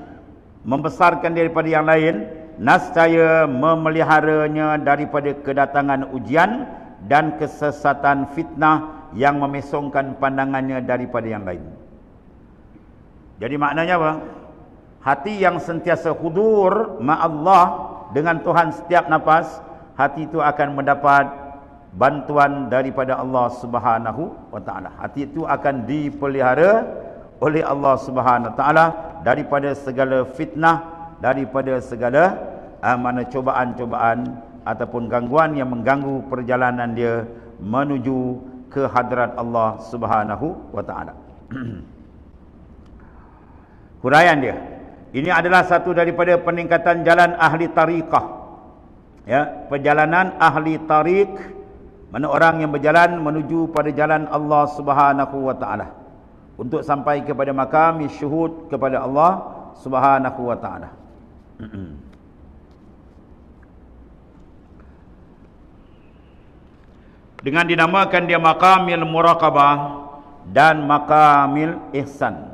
membesarkan daripada yang lain, nascaya memeliharanya daripada kedatangan ujian dan kesesatan fitnah yang memesongkan pandangannya daripada yang lain. Jadi maknanya apa? Hati yang sentiasa hudur ma'allah dengan Tuhan setiap nafas, hati itu akan mendapat bantuan daripada Allah Subhanahu wa taala. Hati itu akan dipelihara oleh Allah Subhanahu wa taala daripada segala fitnah, daripada segala mana cobaan-cobaan ataupun gangguan yang mengganggu perjalanan dia menuju ke hadrat Allah Subhanahu wa taala. Huraian dia. Ini adalah satu daripada peningkatan jalan ahli tariqah. Ya, perjalanan ahli tariq, mana orang yang berjalan menuju pada jalan Allah Subhanahu wa taala untuk sampai kepada makam syuhud kepada Allah Subhanahu wa taala. Dengan dinamakan dia maqamil muraqabah dan maqamil ihsan.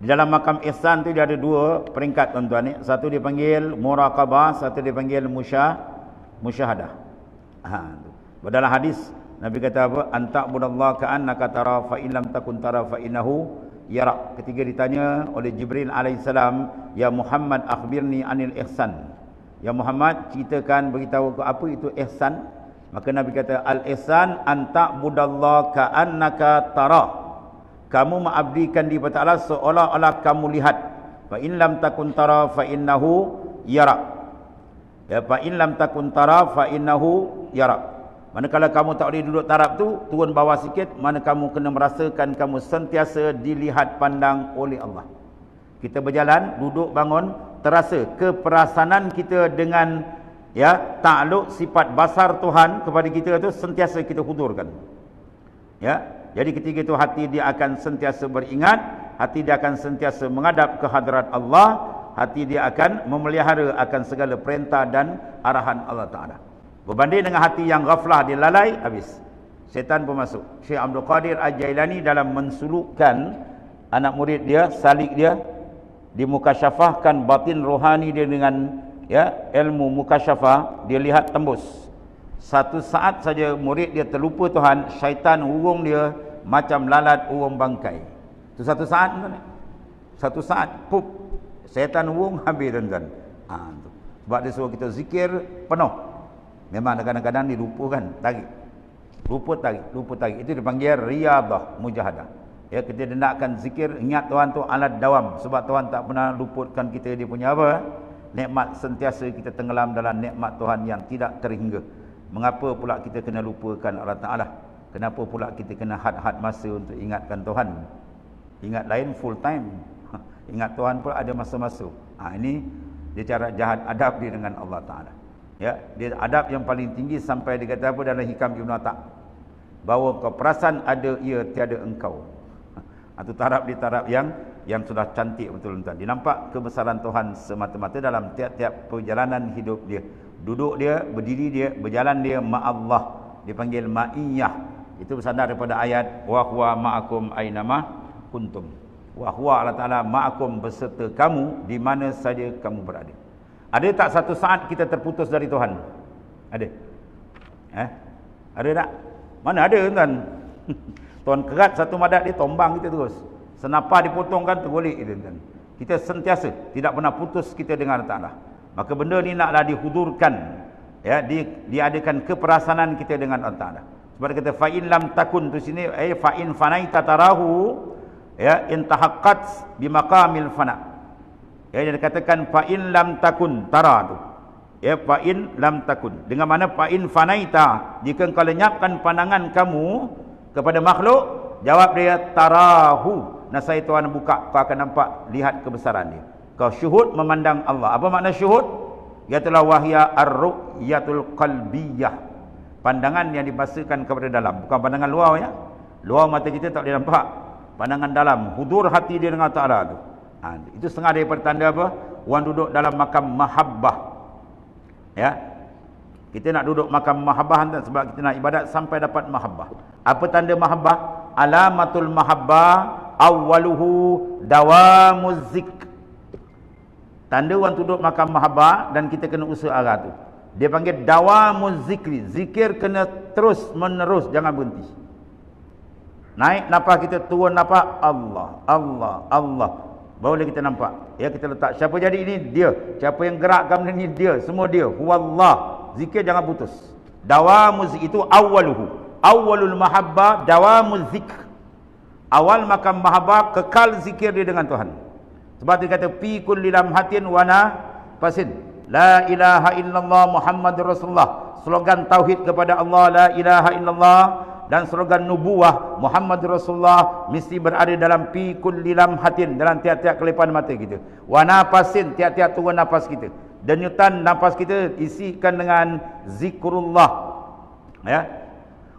Di dalam makam ihsan tu dia ada dua peringkat tuan-tuan ni. Satu dipanggil muraqabah, satu dipanggil musyahadah. Dalam hadis Nabi kata apa? Anta'budallaha ka'annaka tara fa in lam takun tara fa innahu yara. Ketika ditanya oleh Jibril alaihissalam, ya Muhammad akhbirni anil ihsan. Ya Muhammad, ceritakan, beritahu aku apa itu ihsan. Maka Nabi kata al-ihsan anta'budallaha ka'annaka tara. Kamu mengabdikan di kepada Allah seolah-olah kamu lihat. Fa in lam takun tara fa innahu yara. Ya, fa in lam takun tara fa innahu yara. Manakala kamu tak boleh duduk tarap tu, turun bawah sikit, mana kamu kena merasakan kamu sentiasa dilihat pandang oleh Allah. Kita berjalan, duduk, bangun, terasa keperasanan kita dengan ya takluk sifat basar Tuhan kepada kita tu sentiasa kita hudurkan. Ya, jadi ketika itu hati dia akan sentiasa beringat, hati dia akan sentiasa menghadap ke hadrat Allah, hati dia akan memelihara akan segala perintah dan arahan Allah Ta'ala. Berbanding dengan hati yang ghaflah, dia lalai, habis. Syaitan pun masuk. Syekh Abdul Qadir Al-Jailani dalam mensulukkan anak murid dia, salik dia, dimukasyafahkan batin rohani dia dengan ya, ilmu mukasyafah, dia lihat tembus. Satu saat saja murid dia terlupa Tuhan, syaitan urung dia macam lalat urung bangkai. Itu satu saat tuan. Satu saat pup, syaitan urung habis tuan. Sebab dia suruh kita zikir penuh. Memang kadang-kadang dilupakan, tarik. Lupa tarik. Itu dipanggil riyadah, mujahadah. Ya, kita hendakkan zikir, ingat Tuhan tu alat dawam. Sebab Tuhan tak pernah luputkan kita dia punya apa? Nikmat, sentiasa kita tenggelam dalam nikmat Tuhan yang tidak terhingga. Mengapa pula kita kena lupakan Allah Ta'ala? Kenapa pula kita kena had-had masa untuk ingatkan Tuhan? Ingat lain full time. Ingat Tuhan pula ada masa-masa. Ini dia cara jahat adab dia dengan Allah Ta'ala. Ya, dia adab yang paling tinggi sampai dia kata apa dalam Hikam Ibn Atak. Bahawa kau perasan ada ia tiada engkau. Itu taraf di taraf yang sudah cantik betul tuan. Dia nampak kebesaran Tuhan semata-mata dalam tiap-tiap perjalanan hidup dia. Duduk dia, berdiri dia, berjalan dia ma'allah. Dipanggil ma'iyah. Itu bersandar daripada ayat wa huwa ma'akum ainama kuntum. Wa huwa Allah Ta'ala ma'akum beserta kamu di mana saja kamu berada. Ada tak satu saat kita terputus dari Tuhan? Ada? Ada tak? Mana ada tuan? Tuan kerat satu madat dia tombang kita terus. Senapa dipotongkan tergolik kita tuan. Kita sentiasa tidak pernah putus kita dengan Allah Ta'ala. Maka benda ni naklah dihudurkan, ya, diadakan keperasanan kita dengan Allah Ta'ala. Sebab dia kata fa in lam takun tu sini fa in fanaita tarahu, ya, in tahaqqat bi maqamil fana. Ya, dia katakan fa in lam takun tara tu. Ya, fa in lam takun. Dengan mana fa in fanaita, jika engkau lenyapkan pandangan kamu kepada makhluk, jawab dia tarahu. Nasai Tuhan buka, kau akan nampak, lihat kebesaran dia. Kau syuhud memandang Allah. Apa makna syuhud? Iaitu wahya ar-ru'yatul qalbiyah. Pandangan yang dibasakan kepada dalam, bukan pandangan luar ya. Luar mata kita tak boleh nampak. Pandangan dalam, hudur hati dia dengan Ta'ala tu. Itu setengah daripada tanda apa? Orang duduk dalam makam mahabbah. Ya. Kita nak duduk makam mahabbah sebab kita nak ibadat sampai dapat mahabbah. Apa tanda mahabbah? Alamatul mahabbah awwaluhu dawamuz zikr. Tanda orang duduk makam mahabbah dan kita kena usaha arah tu. Dia panggil dawamuz zikri. Zikir kena terus menerus, jangan berhenti. Naik nafas kita, turun nafas, Allah, Allah, Allah. Barulah kita nampak. Ya, kita letak. Siapa jadi ini? Dia. Siapa yang gerakkan ini? Dia. Semua dia. Huwallah. Zikir jangan putus. Dawamuz itu awwaluhu. Awwalul mahabbah dawamuz zikr. Awal makam mahabbah kekal zikir dia dengan Tuhan. Sebab dia kata fi kulli lamhatin wa nafasin la ilaha illallah Muhammadur Rasulullah. Slogan tauhid kepada Allah, la ilaha illallah, dan slogan nubuwah Muhammadur Rasulullah mesti berada dalam fi kulli lamhatin, dalam tiap-tiap kelipan mata kita. Wa nafasin, tiap-tiap turun nafas kita. Denyutan nafas kita isikan dengan zikrullah. Ya.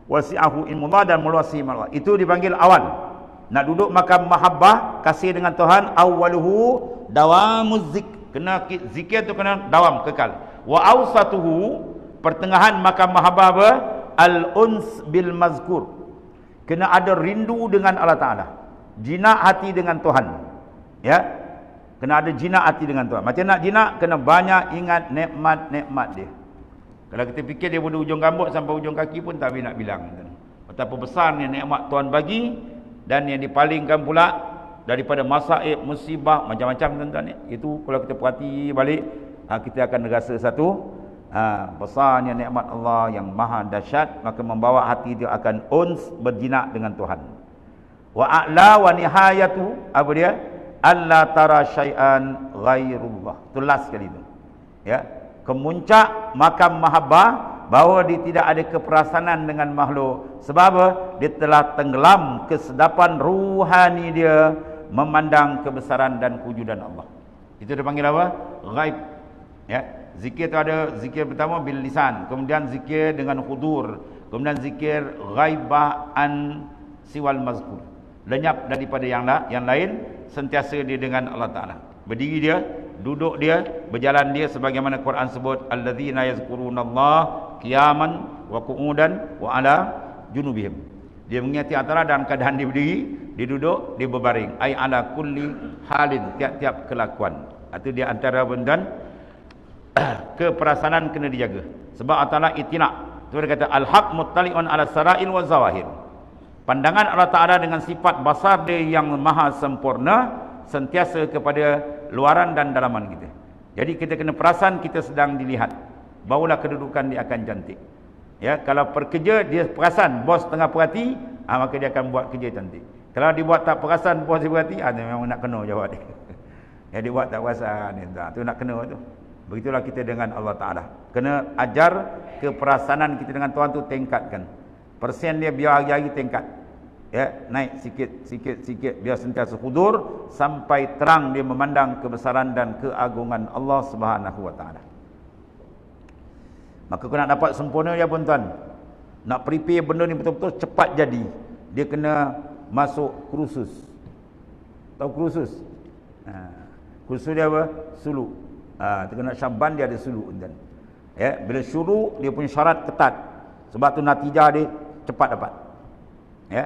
Wasi'ahu ilmullah, dan meluasi ilmullah. Itu dipanggil awal. Nak duduk makam mahabbah, kasih dengan Tuhan, awwaluhu dawamuz zikr. Kena zikir tu kena dawam, kekal. Wa awsatuhu, pertengahan makam mahabbah apa? Al-uns bil mazkur. Kena ada rindu dengan Allah Ta'ala. Jinak hati dengan Tuhan. Ya. Kena ada jinak hati dengan Tuhan. Macam nak jinak, kena banyak ingat nikmat-nikmat dia. Kalau kita fikir dia pada ujung rambut sampai ujung kaki pun tak habis nak bilang. Betapa besarnya nikmat Tuhan bagi. Dan yang dipalingkan pula daripada masaib, musibah, macam-macam tuan-tuan. Itu kalau kita perhati balik, kita akan rasa satu besarnya nikmat Allah yang maha dahsyat. Maka membawa hati dia akan uns, berjinak dengan Tuhan. Wa a'la wa nihayatu, apa dia? Alla tara syai'an ghairullah. Itu last sekali itu. Ya. Kemuncak makam mahabbah, bahawa dia tidak ada keperasanan dengan makhluk. Sebab apa? Dia telah tenggelam kesedapan ruhani dia memandang kebesaran dan kewujudan Allah. Itu dipanggil apa? Ghaib. Ya. Zikir itu ada zikir pertama bil lisan, kemudian zikir dengan hudur, kemudian zikir ghaibah an siwal mazkur. Lenyap daripada yang lain, sentiasa dia dengan Allah Ta'ala. Berdiri dia, duduk dia, berjalan dia, sebagaimana Quran sebut alladzina yazkurunallaha qiyaman wa qu'udan wa ala junubihim. Dia mengingati antara dalam keadaan dia berdiri, dia duduk, dia berbaring. Ai ala kulli halin, tiap-tiap kelakuan. Itu dia antara bendan Keperasanan kena dijaga. Sebab Allah Ta'ala itina'. Itu dia kata al-haq muttali'un ala sara'il wa zawahir. Pandangan Allah Ta'ala dengan sifat basar dia yang maha sempurna sentiasa kepada luaran dan dalaman kita. Jadi kita kena perasan kita sedang dilihat. Barulah kedudukan dia akan cantik. Ya, kalau pekerja dia perasan bos tengah perhati, maka dia akan buat kerja cantik. Kalau dia buat tak perasan bos dia perhati, dia memang nak kena jawab dia. Ya, dia buat tak perasan dia tu nak kena tu. Begitulah kita dengan Allah Ta'ala. Kena ajar keperasanan kita dengan Tuhan tu tingkatkan. Persen dia biar hari-hari tingkat. Ya, naik sikit biar sentiasa hudur sampai terang dia memandang kebesaran dan keagungan Allah Subhanahu wa Ta'ala. Maka kau nak dapat sempurna ya pun tuan. Nak prepare benda ni betul-betul cepat jadi. Dia kena masuk kursus. Tahu kursus? Kursus dia apa? Suluk. Terkena Syaban dia ada suluk tuan. Ya, bila suluk dia punya syarat ketat. Sebab tu natijah dia cepat dapat. Ya.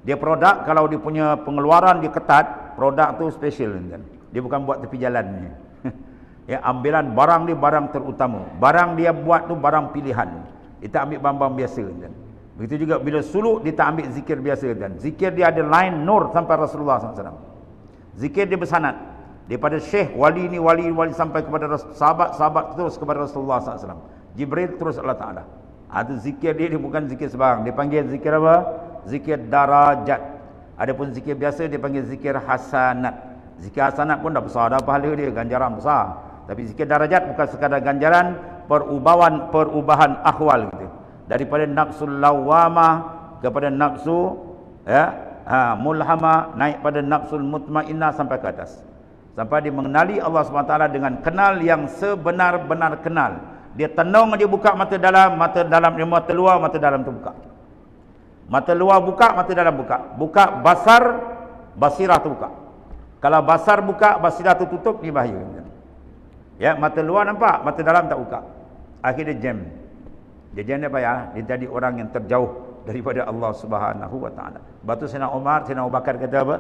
Dia produk kalau dia punya pengeluaran dia ketat, produk tu special tuan. Dia bukan buat tepi jalan ni. Ya, ambilan barang dia barang terutama. Barang dia buat tu barang pilihan. Dia tak ambil barang-barang biasa tuan. Begitu juga bila suluk dia tak ambil zikir biasa tuan. Zikir dia ada line nur sampai Rasulullah SAW. Zikir dia bersanad. Daripada syekh, wali ni, wali sampai kepada sahabat-sahabat terus kepada Rasulullah SAW. Jibril terus Allah Ta'ala. Ada zikir dia bukan zikir sebarang. Dia panggil zikir apa? Zikir darajat. Adapun zikir biasa dia panggil zikir hasanat. Zikir hasanat pun dah besar dah pahala dia, ganjaran besar. Tapi zikir darajat bukan sekadar ganjaran, perubahan akhwal gitu. Daripada nafsul lawamah kepada nafsu mulhamah, naik pada nafsul mutmainnah sampai ke atas. Sampai dia mengenali Allah SWT dengan kenal yang sebenar-benar kenal. Dia tenung, dia buka mata dalam, mata luar, mata dalam terbuka. Mata luar buka, mata dalam buka. Buka basar, basirah terbuka. Kalau basar buka, basirah tertutup, ni bahaya. Ya, mata luar nampak, mata dalam tak buka. Akhirnya jam. Dia jam dia payah, dia jadi orang yang terjauh daripada Allah Subhanahu wa Ta'ala. Sebab tu Sayyidina Umar, Sayyidina Abu Bakar kata apa?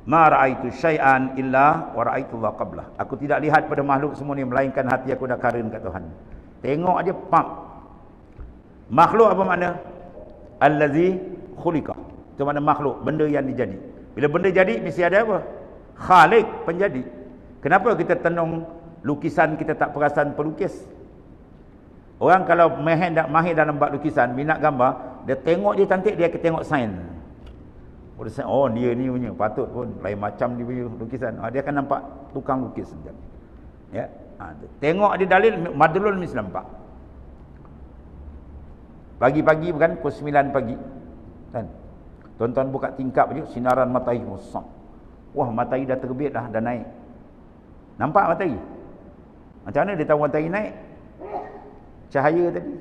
Ma ra'aitu syai'an illa wa ra'aitullah qablah. Aku tidak lihat pada makhluk semua ni melainkan hati aku dah karin kat Tuhan. Tengok aja pam. Makhluk apa makna? Allazi khuliqa. Itu makna makhluk, benda yang dijadi. Bila benda jadi mesti ada apa? Khalik, penjadi. Kenapa kita tenung lukisan kita tak perasan pelukis? Orang kalau mahir dalam buat lukisan, minat gambar, dia tengok dia cantik, dia akan tengok sains. Oh, dia ni punya, patut pun lain macam dia punya lukisan. Dia akan nampak tukang lukis. Ya. Tengok dia dalil madlul mesti nampak. Pagi-pagi bukan pukul 9 pagi. Kan? Tuan-tuan buka tingkap je, sinaran matahari rosak. Wah, matahari dah terbit dah naik. Nampak matahari? Macam mana dia tahu matahari naik? Cahaya tadi.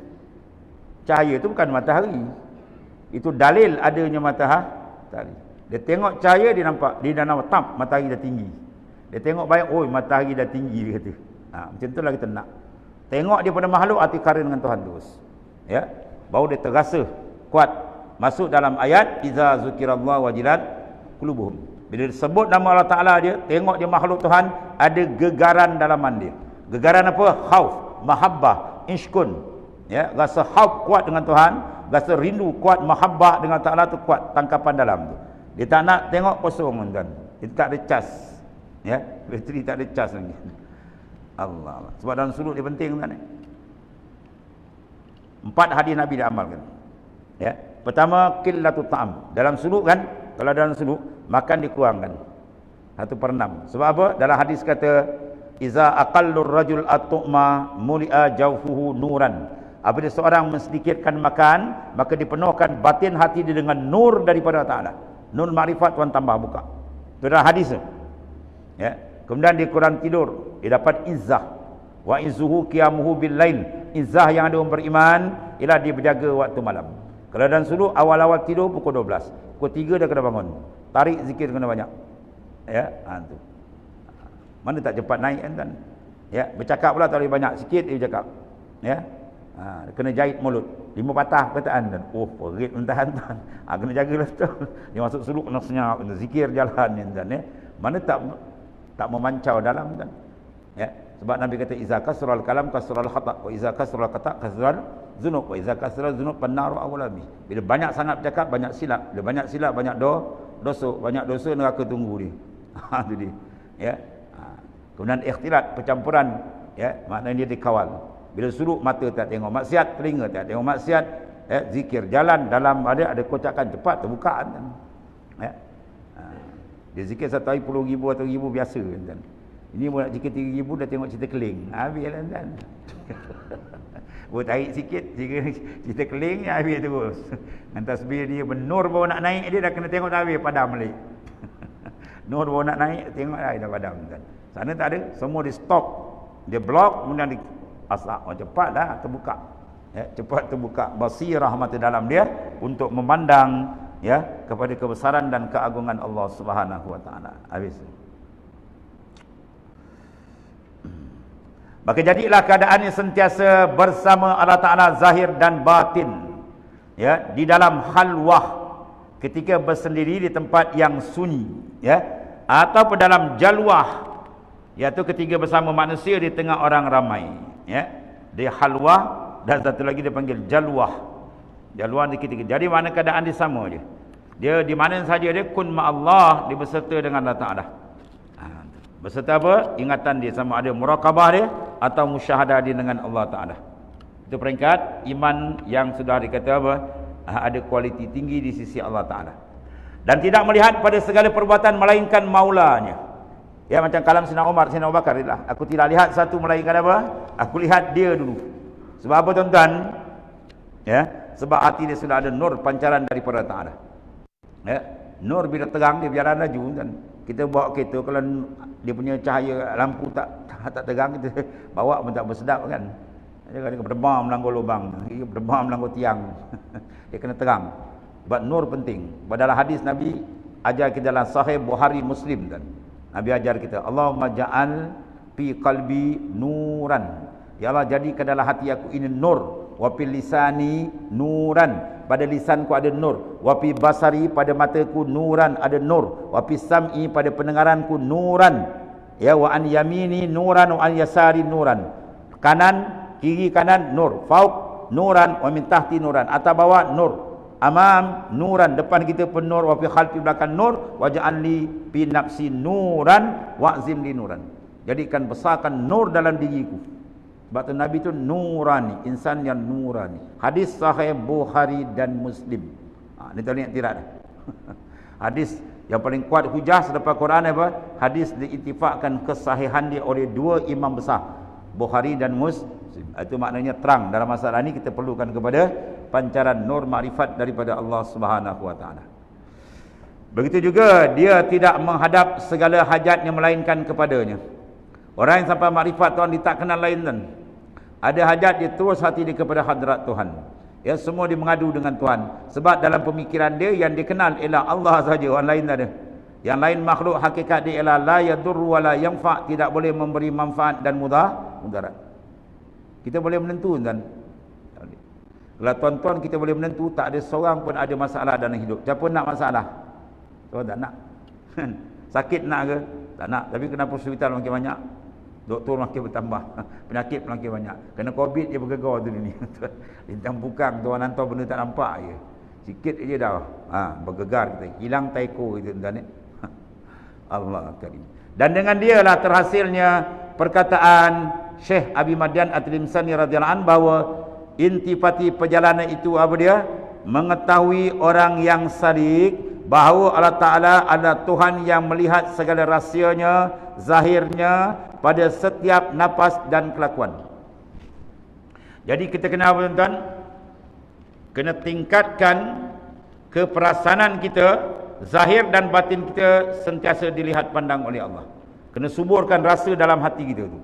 Cahaya tu bukan matahari. Itu dalil adanya matahari. Dia tengok cahaya, dia nampak, dia dah nampak matahari dah tinggi. Dia tengok baik, oh matahari dah tinggi, dia kata. Macam itulah kita nak. Tengok dia pada makhluk, hati karin dengan Tuhan terus. Ya, baru dia terasa kuat. Masuk dalam ayat iza zukirallahu wajilat qulubuhum. Bila disebut nama Allah Ta'ala dia, tengok dia makhluk Tuhan, ada gegaran dalaman dia. Gegaran apa? Khauf, mahabbah, ishkun. Ya, rasa khauf kuat dengan Tuhan, rasa rindu kuat, mahabbah dengan Ta'ala tu kuat, tangkapan dalam tu. Dia tak nak tengok kosong kan. Dia tak ada cas. Ya, bateri tak ada cas lagi. Allah. Sebab dalam suluk dia penting kan. 4 hadis Nabi dia amalkan. Ya. Pertama, qillatu ta'am. Dalam suluk kan, kalau dalam suluk makan dikurangkan 1/6. Sebab apa? Dalam hadis kata iza aqallur rajul at-tu'ma muli'a jawfuhu nuran. Apabila seorang mensedikitkan makan, maka dipenuhkan batin hati dia dengan nur daripada Allah Ta'ala. Nur makrifat Tuhan tambah buka. Itu dalam hadis. Ya. Kemudian dia kurang tidur, dia dapat izzah. Wa izzuhu qiyamuhu bil lail. Izzah yang ada orang beriman ialah dia berjaga waktu malam. Kalau dalam suluk awal-awal tidur pukul 12. Pukul 3 dah kena bangun. Tarik zikir kena banyak. Ya, tu. Mana tak cepat naik kan? Ya, bercakap pula tak boleh banyak, sikit dia bercakap. Ya. Kena jahit mulut 5 patah perkataan dan perit mentahan-tahan. Kena jagalah tu. Dia masuk suluk kena senyap, kena zikir jalan kan ya. Mana tak memancau dalam kan. Ya, sebab Nabi kata iza kasral kalam kasral khata wa iza kasral khata kasral zunub wa iza kasral zunub pannaru awlabi. Bila banyak sangat bercakap banyak silap, bila banyak silap banyak dosa, banyak dosa neraka tunggu dia. Ha tu dia. Ya. Kemudian ikhtilat, percampuran, ya, maknanya dia dikawal. Bila suruk mata tak tengok maksiat, telinga tak tengok maksiat, ya, zikir jalan dalam ada kocakan cepat terbuka kan. Ya. Dia zikir satu hari 10,000 atau 1,000 biasa kan. Ini nak zikir 3,000 dah tengok cerita keling. Habis lah kan. Boleh tarik sikit cerita keling habis terus. Dengan tasbih dia bernur baru nak naik dia dah kena tengok dah habis padam balik. Nur baru nak naik tengok dah padam kan. Sana tak ada, semua di stop. Dia block kemudian di asak. Cepat dah terbuka. Ya, cepat terbuka basirah mata dalam dia untuk memandang ya kepada kebesaran dan keagungan Allah Subhanahu wa taala. Habis. Maka jadilah keadaan yang sentiasa bersama Allah Ta'ala zahir dan batin. Ya, di dalam halwah ketika bersendiri di tempat yang sunyi, ya, atau dalam jalwah, iaitu ketika bersama manusia di tengah orang ramai, ya. Di halwah dan satu lagi dia panggil jalwah. Jalwah di ketika. Jadi mana keadaan dia sama je. Dia di mana saja dia kun ma Allah, dia berserta dengan Allah Ta'ala. Berserta apa? Ingatan dia, sama ada muraqabah dia atau musyahadah dia dengan Allah Ta'ala. Itu peringkat iman yang sudah dikata apa? Ada kualiti tinggi di sisi Allah Ta'ala. Dan tidak melihat pada segala perbuatan melainkan maulanya. Ya, macam kalam Sina Umar, Sina Abu Bakar lah. Aku tidak lihat satu melainkan apa? Aku lihat dia dulu. Sebab apa tuan-tuan? Ya, sebab hati dia sudah ada nur pancaran daripada Ta'ala. Ya, nur bila terang dia berjalan laju kan. Kita bawa kereta kalau dia punya cahaya lampu tak terang, kita bawa pun tak bersedap kan. Dia berdebam melanggar lubang, dia berdebam melanggar tiang. Dia kena terang. Sebab nur penting. Dalam hadis Nabi ajar kita dalam Sahih Bukhari Muslim kan. Nabi ajar kita, Allahumma ja'al fi qalbi nuran. Ya Allah, jadikan dalam hati aku ini nur. Wa fil lisani nuran, pada lisanku ada nur. Wa fi basari, pada mataku nuran ada nur. Wa fi sam'i, pada pendengaranku nuran. Ya, wa an yamini nuran wa an yasari nuran. Kanan, kiri kanan nur. Fauq nuran wa min tahti nuran. Atas bawah nur. Amam nuran, depan kita pun nur. Wa fi khalfi, belakang nur. Wa ja'alni fi nafsi nuran wa azimli nuran. Jadikan besarkan nur dalam diriku. Sebab tu Nabi tu nurani, insan yang nurani. Hadis Sahih Bukhari dan Muslim. Ni tak boleh tidak dah. Hadis yang paling kuat hujah selepas Quran apa? Hadis diittifakkan kesahihan dia oleh dua imam besar, Bukhari dan Muslim. Itu maknanya terang. Dalam masalah ini kita perlukan kepada pancaran nur makrifat daripada Allah Subhanahu wa taala. Begitu juga dia tidak menghadap segala hajatnya melainkan kepadanya. Orang yang sampai makrifat Tuhan dia tak kenal lain kan. Ada hajat dia terus hati dia kepada hadrat Tuhan. Ya, semua dia mengadu dengan Tuhan. Sebab dalam pemikiran dia yang dikenal ialah Allah saja, orang lain tak ada. Yang lain makhluk hakikat dia ialah la yadurru wa la yanfa, tidak boleh memberi manfaat dan mudarat. Kita boleh menentu kan. Kalau tuan-tuan kita boleh menentu tak ada seorang pun ada masalah dalam hidup. Siapa nak masalah? Tuan tak nak. Sakit nak ke? Tak nak. Tapi kenapa hospital makin banyak? Doktor makin bertambah, penyakit makin banyak. Kena COVID je bergegar tu ni. Lintang bukang tuan hantar benda tak nampak je. Sikit je dah. Bergegar kita. Hilang taiko itu tuan ni. Allah Karim. Dan dengan dia lah terhasilnya perkataan Syekh Abi Madian At-Tilimsani radhiyallahu anhu bahawa intifati perjalanan itu apa dia? Mengetahui orang yang sadiq bahawa Allah Ta'ala adalah Tuhan yang melihat segala rahsianya, zahirnya pada setiap nafas dan kelakuan. Jadi kita kena apa tuan-tuan? Kena tingkatkan keperasanan kita, zahir dan batin kita sentiasa dilihat pandang oleh Allah. Kena suburkan rasa dalam hati kita tu.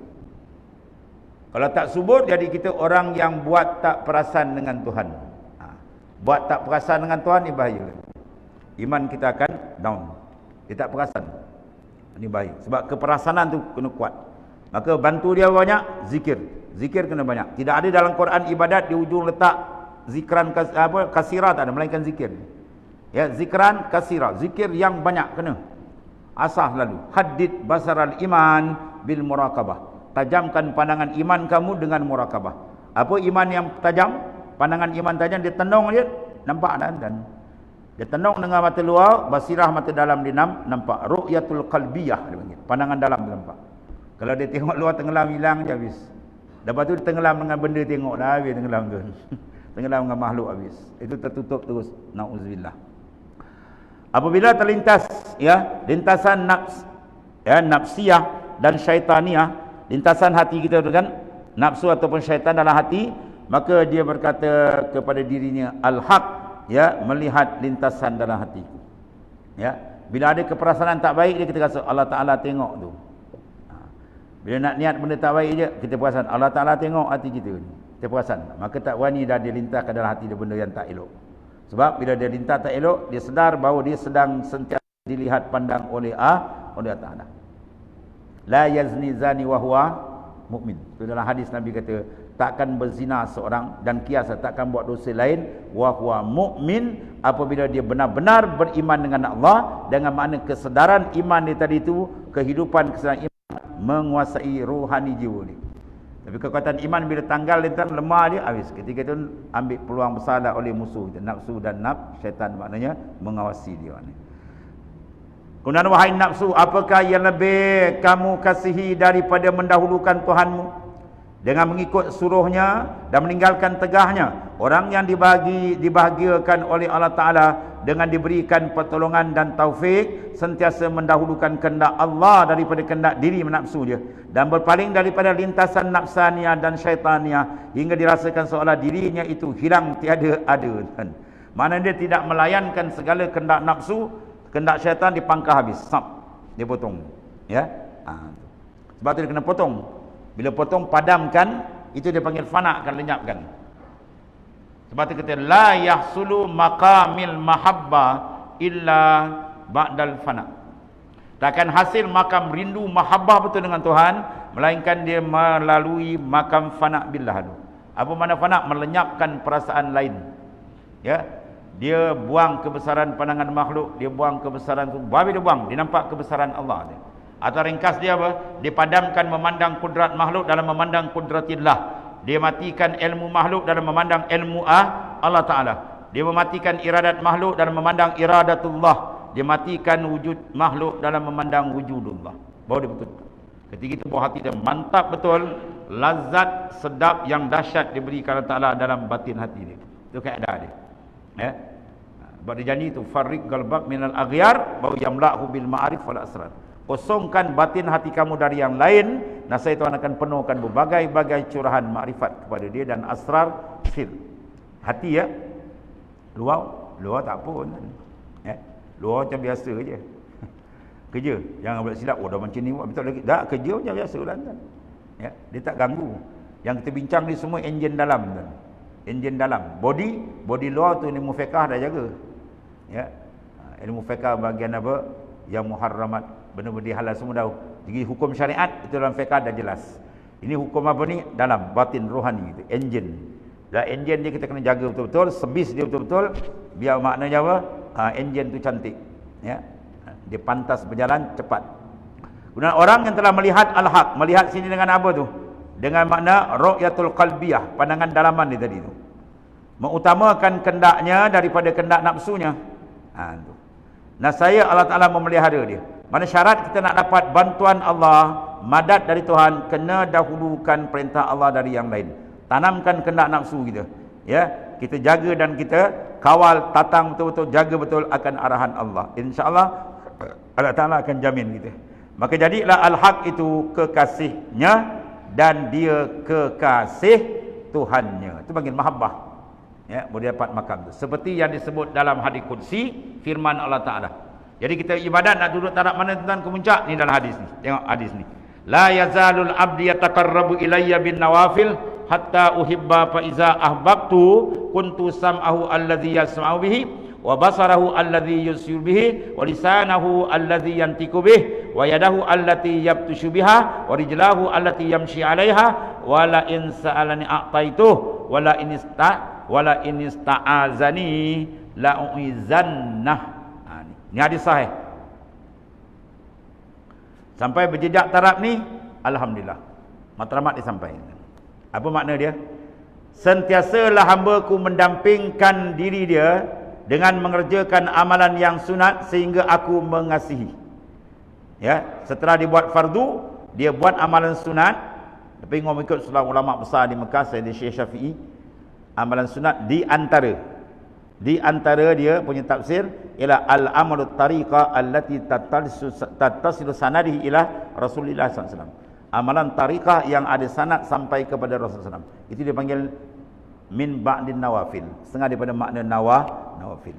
Kalau tak subur, jadi kita orang yang buat tak perasan dengan Tuhan. Buat tak perasan dengan Tuhan ni bahaya. Iman kita akan down. Dia tak perasan. Ini baik. Sebab keperasanan tu kena kuat. Maka bantu dia banyak zikir. Zikir kena banyak. Tidak ada dalam Quran ibadat di ujung letak zikran kasira, tak ada, melainkan zikir. Ya, zikran kasira, zikir yang banyak kena. Asah lalu. Haddid basaral iman bil muraqabah. tajamkan pandangan iman kamu dengan murakabah. Apa iman yang tajam? Pandangan iman tajam, dia tenung dia, nampak dan dia tenung dengan mata luar, basirah mata dalam dia nampak. Ru'yatul qalbiyah dia panggil. Pandangan dalam dia nampak. Kalau dia tengok luar tenggelam hilang je habis. Lepas tu dia tenggelam dengan benda tengok dah habis tenggelam tu. Tenggelam dengan makhluk habis. Itu tertutup terus. Nauzubillah. Apabila terlintas ya lintasan nafs ya nafsiyah dan syaitaniah, lintasan hati kita tu kan, nafsu ataupun syaitan dalam hati, maka dia berkata kepada dirinya al-haq, ya, melihat lintasan dalam hatiku. Ya, bila ada keperasaan tak baik dia, kita rasa Allah Taala tengok tu. Bila nak niat benda tak baik je, kita perasan Allah Taala tengok hati kita ni. Kita perasan, maka tak wani dah dia lintas ke dalam hati dia benda yang tak elok. Sebab bila dia lintas tak elok, dia sedar bahawa dia sedang sentiasa dilihat pandang oleh Allah Taala. La yazni zani wa huwa mukmin. Itu dalam hadis Nabi kata, takkan berzina seorang dan kias takkan buat dosa lain wa huwa mukmin, apabila dia benar-benar beriman dengan Allah, dengan makna kesedaran iman dia tadi itu, kehidupan kesedaran iman menguasai rohani jiwa ni. Tapi kekuatan iman bila tanggal lintas lemah dia habis. Ketika itu ambil peluang besar lah oleh musuh kita, nafsu dan syaitan, maknanya mengawasi dia ni. Kemudian wahai nafsu, apakah yang lebih kamu kasihi daripada mendahulukan Tuhanmu dengan mengikut suruhnya dan meninggalkan tegahnya? Orang yang dibahagiakan oleh Allah Ta'ala dengan diberikan pertolongan dan taufik, sentiasa mendahulukan kehendak Allah daripada kehendak diri nafsu dia, dan berpaling daripada lintasan nafsaniah dan syaitaniah hingga dirasakan seolah dirinya itu hilang tiada ada. Mana dia tidak melayankan segala kehendak nafsu, kehendak syaitan dipangkah habis, dia potong. Ya, sebab tu dia kena potong. Bila potong, padamkan, itu dia panggil fanakan, lenyapkan. Sebab tu kata la yahsulu maqamil mahabba illa ba'dal fana. Takkan hasil makam rindu mahabbah betul dengan Tuhan melainkan dia melalui makam fana billah tu. Apa makna fana? Melenyapkan perasaan lain. Ya, dia buang kebesaran pandangan makhluk, dia buang kebesaran tu, babi dia buang, dia nampak kebesaran Allah dia. Atau ringkas dia apa? Dia padamkan memandang kudrat makhluk dalam memandang kudratillah. Dia matikan ilmu makhluk dalam memandang ilmu Allah Ta'ala. Dia mematikan iradat makhluk dalam memandang iradatullah. Dia matikan wujud makhluk dalam memandang wujudullah. Baru dia betul. Ketika itu bahawa hati dia mantap betul, lazat sedap yang dahsyat diberikan Allah Ta'ala dalam batin hati dia. Itu keadaan dia. Ya. Sebab dia janji itu, farriq galbak minal aghyar bau yamla'hu bil ma'arif wal asrar. Kosongkan batin hati kamu dari yang lain, nasai Tuhan akan penuhkan berbagai-bagai curahan makrifat kepada dia dan asrar sir. Hati ya, luar tak pun. Ya, luar macam biasa je. Kerja, jangan buat silap. Oh dah macam ni, betul lagi. Tak, kerja macam biasa lah. Ya, dia tak ganggu. Yang kita bincang ni semua enjin dalam. Enjin dalam. Body luar tu ilmu fiqah dah jaga. Ya, ilmu fiqah bahagian apa? Yang muharramat, benda-benda halal semua dah. Jadi hukum syariat itu dalam fiqh dah jelas. Ini hukum apa ni? Dalam batin rohani itu, enjin. Dan enjin dia kita kena jaga betul-betul, sebis dia betul-betul, biar maknanya apa? Enjin tu cantik. Ya. Dia pantas berjalan cepat. Kemudian orang yang telah melihat al-haq, melihat sini dengan apa tu? Dengan makna ru'yatul qalbiyah, pandangan dalaman dia tadi tu. Mengutamakan kendaknya daripada kendak nafsunya. Tu. Nah, saya Allah Ta'ala memelihara dia. Mana syarat kita nak dapat bantuan Allah, madad dari Tuhan, kena dahulukan perintah Allah dari yang lain. Tanamkan kehendak nafsu kita. Ya, kita jaga dan kita kawal, tatang betul-betul, jaga betul akan arahan Allah. InsyaAllah Allah Ta'ala akan jamin kita. Maka jadilah al-haq itu kekasihnya dan dia kekasih Tuhannya. Itu panggil mahabbah. Ya, boleh dapat makam tu. Seperti yang disebut dalam hadis qudsi, firman Allah Ta'ala. Jadi kita ibadat nak duduk taraf mana tuan kemuncak ni dalam hadis ni. Tengok hadis ni. La yazalul abdi yataqarrabu ilayya bin nawafil hatta uhibba fa iza ahbabtu kuntu sam'ahu alladhi yasma'u bihi wa basarahu alladhi yusiru bihi wa lisanahu alladhi yantiqu bihi wa yadahu allati yabtushu biha wa rijlahu allati yamshi 'alaiha wa la in sa'alani a'taituh wa la in ista'azani la uizannah. Ni hadis sahih. Sampai berjejak taraf ni, alhamdulillah. Matlamat disampaikan. Apa makna dia? Sentiasalah hamba-Ku mendampingkan diri dia dengan mengerjakan amalan yang sunat sehingga Aku mengasihi. Ya, setelah dibuat fardu, dia buat amalan sunat. Tapi mengikut seorang ulama besar di Mekah, Sayyid Syekh Syafi'i, amalan sunat di antara dia punya tafsir ialah al-amalut tariqah allati tattasilu sanadihi ila Rasulillah SAW. Amalan tariqah yang ada sanad sampai kepada Rasulullah SAW. Itu dipanggil min ba'din nawafil. Setengah daripada makna nawafil.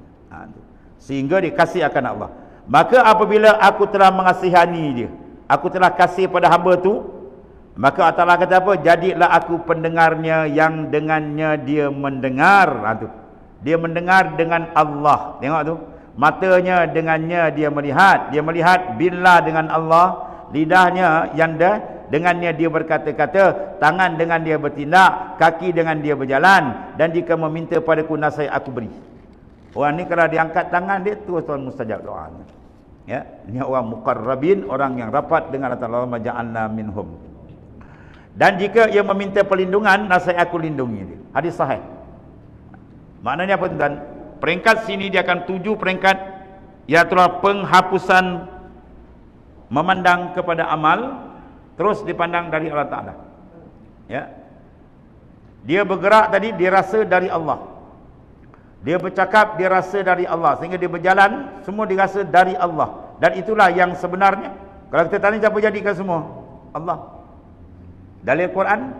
Sehingga dikasih akan Allah. Maka apabila Aku telah mengasihani dia, Aku telah kasih pada hamba tu, maka Allah kata apa? Jadilah Aku pendengarnya yang dengannya dia mendengar. Dia mendengar dengan Allah. Tengok tu. Matanya dengannya dia melihat. Dia melihat bila dengan Allah. Lidahnya yang dengannya dia berkata-kata, tangan dengan dia bertindak, kaki dengan dia berjalan, dan jika meminta padaku nasihat Aku beri. Orang ni kalau diangkat tangan dia, tu Tuhan mustajab doa. Ya, ini orang muqarrabin, orang yang rapat dengan Allah, maja'alna minhum. Dan jika ia meminta perlindungan, nasihat Aku lindungi dia. Hadis sahih. Maknanya apa tuan? Peringkat sini dia akan tuju peringkat, iaitu penghapusan memandang kepada amal, terus dipandang dari Allah Ta'ala. Ya. Dia bergerak tadi, dia rasa dari Allah. Dia bercakap, dia rasa dari Allah. Sehingga dia berjalan, semua dirasa dari Allah. Dan itulah yang sebenarnya. Kalau kita tanya siapa jadikan semua? Allah. Dalil Quran,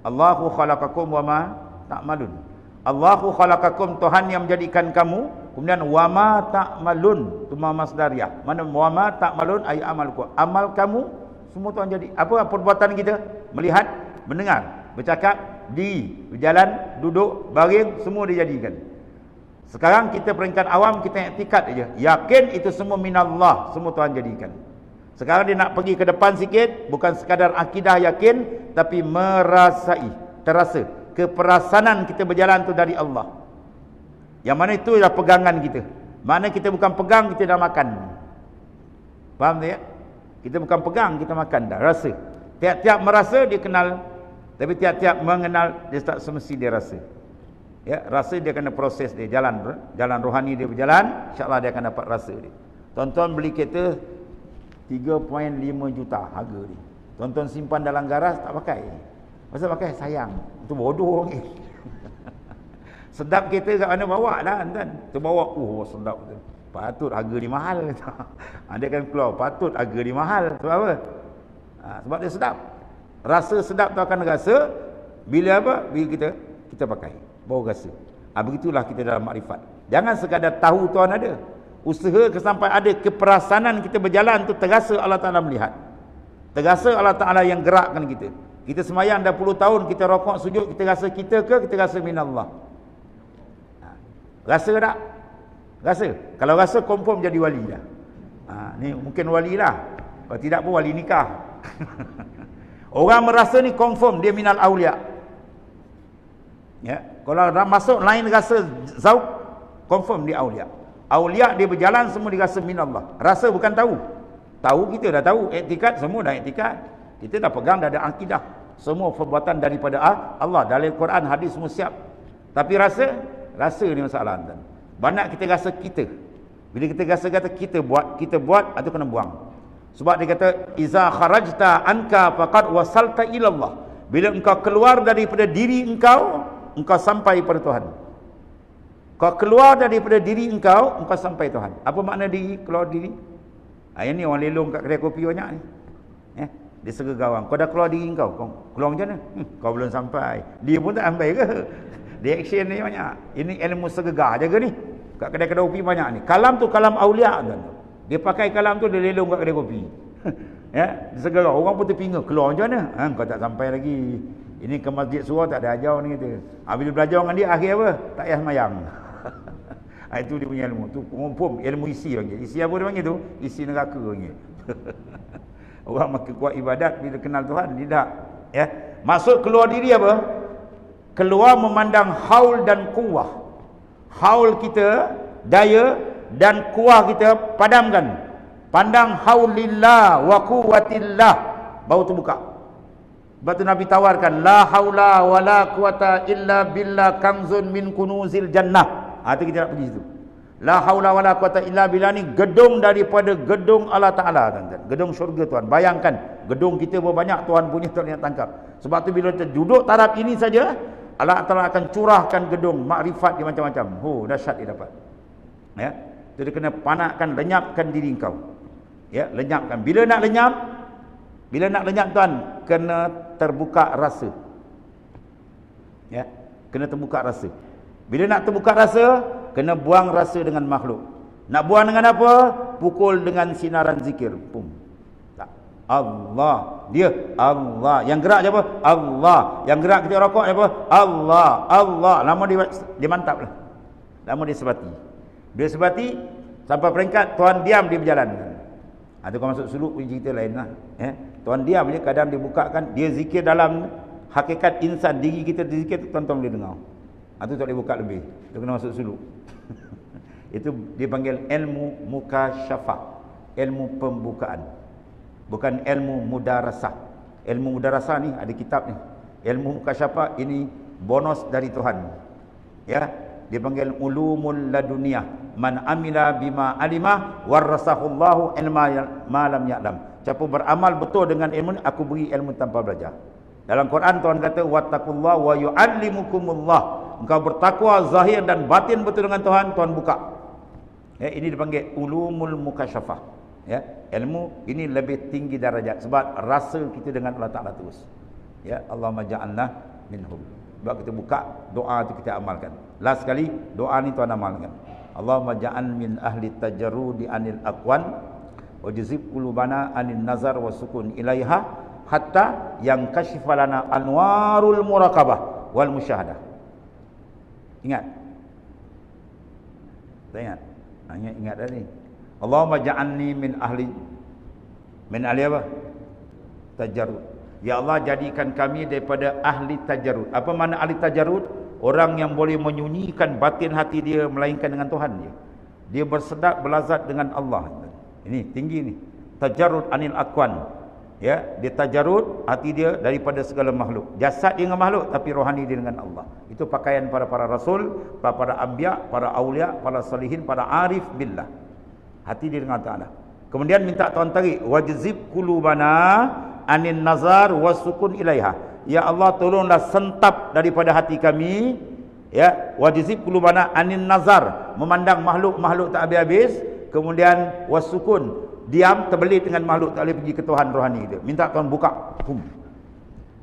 Allahu khalaqakum wa ma ta'malun. Allahu khalaqakum, Tuhan yang menjadikan kamu. Kemudian wa ma ta'malun, itu masdariyah. Mana wa ma ta'malun ay amalku. Amal kamu semua Tuhan jadi. Apa perbuatan kita? Melihat, mendengar, bercakap, berjalan, duduk, baring, semua dijadikan. Sekarang kita peringkat awam, kita iktikad aja. Yakin itu semua minallah, semua Tuhan jadikan. Sekarang dia nak pergi ke depan sikit, bukan sekadar akidah yakin, tapi merasai, terasa. Keperasanan kita berjalan tu dari Allah. Yang mana itu adalah pegangan kita. Mana kita bukan pegang, kita dah makan. Faham tak ya? Kita bukan pegang, kita makan dah, rasa. Tiap-tiap merasa dia kenal, tapi tiap-tiap mengenal dia tak semesti dia rasa. Ya, rasa dia kena proses dia, jalan rohani dia berjalan, insya-Allah dia akan dapat rasa dia. Tonton beli kereta 3.5 juta harga dia. Tonton simpan dalam garas tak pakai. Masa pakai sayang. Itu bodoh ni. Sedap kereta kat mana bawa lah tuan. Tu bawa, sedap betul. Patut harga dia mahal. Dia kan keluar, patut harga dia mahal. Sebab apa? Sebab dia sedap. Rasa sedap tu akan rasa bila apa? Bila kita pakai, baru rasa. Begitulah kita dalam makrifat. Jangan sekadar tahu Tuhan ada. Usaha sampai ada keperasanan kita berjalan tu terasa Allah Ta'ala melihat. Terasa Allah Ta'ala yang gerakkan kita. Kita semayang dah puluh tahun, kita rokok sujud, kita rasa kita ke? Kita rasa minallah. Rasa tak? Rasa. Kalau rasa, confirm jadi wali dah. Ni mungkin wali lah. Kalau tidak pun wali nikah. Orang merasa ni confirm dia minal awliya. Ya. Kalau masuk lain rasa zauq, confirm dia awliya. Awliya dia berjalan semua dirasa minallah. Rasa bukan tahu. Tahu kita dah tahu, iktikad semua dah iktikad. Kita dah pegang, dah ada akidah. Semua perbuatan daripada Allah. Dalil Quran, hadis semua siap. Tapi rasa ni masalah tuan. Banyak kita rasa kita. Bila kita rasa kata kita buat atau kena buang. Sebab dia kata iza kharajta anka faqad wasalta ila Allah. Bila engkau keluar daripada diri engkau sampai pada Tuhan. Kau keluar daripada diri engkau sampai Tuhan. Apa makna diri, keluar diri? Yang ni orang lelong kat kedai kopi banyak ni. Dia serga gawang. Kau dah keluar diri kau keluar macam mana? Kau belum sampai. Dia pun tak sampai ke? Dia action ni banyak. Ini ilmu segegah jaga ni. Kat kedai-kedai kopi banyak ni. Kalam tu kalam awliya tuan. Dia pakai kalam tu, dia lelong kat kedai kopi. Ya, dia segera orang pun terpinga, keluar macam mana? Kau tak sampai lagi. Ini ke masjid surau tak ada ajar ni kata. Bila belajar dengan dia akhir apa? Tak payah sembahyang. Itu dia punya ilmu. Tu confirm ilmu isi panggil. Isi apa dia panggil tu? Isi neraka panggil. Orang makin kuat ibadat bila kenal Tuhan, tidak. Ya. Maksud keluar diri apa? Keluar memandang haul dan kuwah. Haul kita, daya dan kuwah kita padamkan. Pandang haulillah wa quwwatillah. Baru terbuka. Sebab tu Nabi tawarkan, la haula wala quwata illa billah kanzun min kunuzil jannah. Tu kita nak pergi situ. La haula wala quwata illa billah ni gedung daripada gedung Allah Ta'ala, tuan-tuan. Gedung syurga Tuhan. Bayangkan, gedung kita berbanyak Tuhan punya tak boleh nak tangkap. Sebab tu bila kita duduk taraf ini saja, Allah Ta'ala akan curahkan gedung makrifat di macam-macam. Dahsyat dia dapat. Ya. Jadi dia kena panakkan, lenyapkan diri kau. Ya, lenyapkan. Bila nak lenyap tuan, kena terbuka rasa. Ya, kena terbuka rasa. Bila nak terbuka rasa, kena buang rasa dengan makhluk. Nak buang dengan apa? Pukul dengan sinaran zikir. Pum. Tak. Allah. Dia Allah. Yang gerak siapa? Allah. Yang gerak kita rokok siapa? Allah. Allah. Lama dia mantap lah. Lama dia sebati. Bila sebati, sampai peringkat Tuan diam dia berjalan. Itu kau masuk suluk punya cerita lain lah. Tuan diam je, kadang dia bukakan, dia zikir dalam hakikat insan, diri kita zikir, tuan-tuan boleh dengar. Itu tak boleh buka lebih. Dia kena masuk suluk. Itu dipanggil ilmu mukasyafah, ilmu pembukaan. Bukan ilmu mudarasah. Ilmu mudarasah ni ada kitab ni. Ilmu mukasyafah ini bonus dari Tuhan. Ya, dipanggil ulumul laduniyah. Man amila bima alimah warasahullahu ilma ma lam ya'lam. Siapa beramal betul dengan ilmu ni, aku beri ilmu tanpa belajar. Dalam Quran Tuhan kata wattaqullah wa yu'allimukumullah. Engkau bertakwa zahir dan batin betul dengan Tuhan, Tuhan buka. Ya, ini dipanggil ulumul mukasyafah. Ya, ilmu ini lebih tinggi darajat sebab rasa kita dengan Allah Taala terus. Ya, Allahumma ja'alna minhum. Sebab kita buka, doa itu kita amalkan. Last sekali, doa ni Tuhan amalkan. Allahumma ja'al min ahli tajarrudi anil aqwan wajzib qulubana anin nazar wa sukun ilaiha hatta yang kashifalana anwarul muraqabah wal musyahadah. Ingat? Tak ingat? Ingat dah ni. Allahumma ja'alni min ahli apa? Tajarrud. Ya Allah, jadikan kami daripada ahli tajarrud. Apa makna ahli tajarrud? Orang yang boleh menyunyikan batin hati dia melainkan dengan Tuhan dia. Dia bersedap belazat dengan Allah. Ini tinggi ni. Tajarrud anil aqwan. Ya, dia tajarrud hati dia daripada segala makhluk. Jasad dia dengan makhluk tapi rohani dia dengan Allah. Itu pakaian para rasul, para anbiya, para aulia, para salihin, para arif billah. Hati dia dengan Taala. Kemudian minta Tuhan tarik wajzib qulubana anin nazar wasukun ilaiha. Ya Allah, tolonglah sentap daripada hati kami, ya, wajzib qulubana anin nazar, memandang makhluk tak habis-habis, kemudian wasukun, diam terbelit dengan makhluk, tak boleh pergi ke Tuhan rohani dia. Minta Tuhan buka.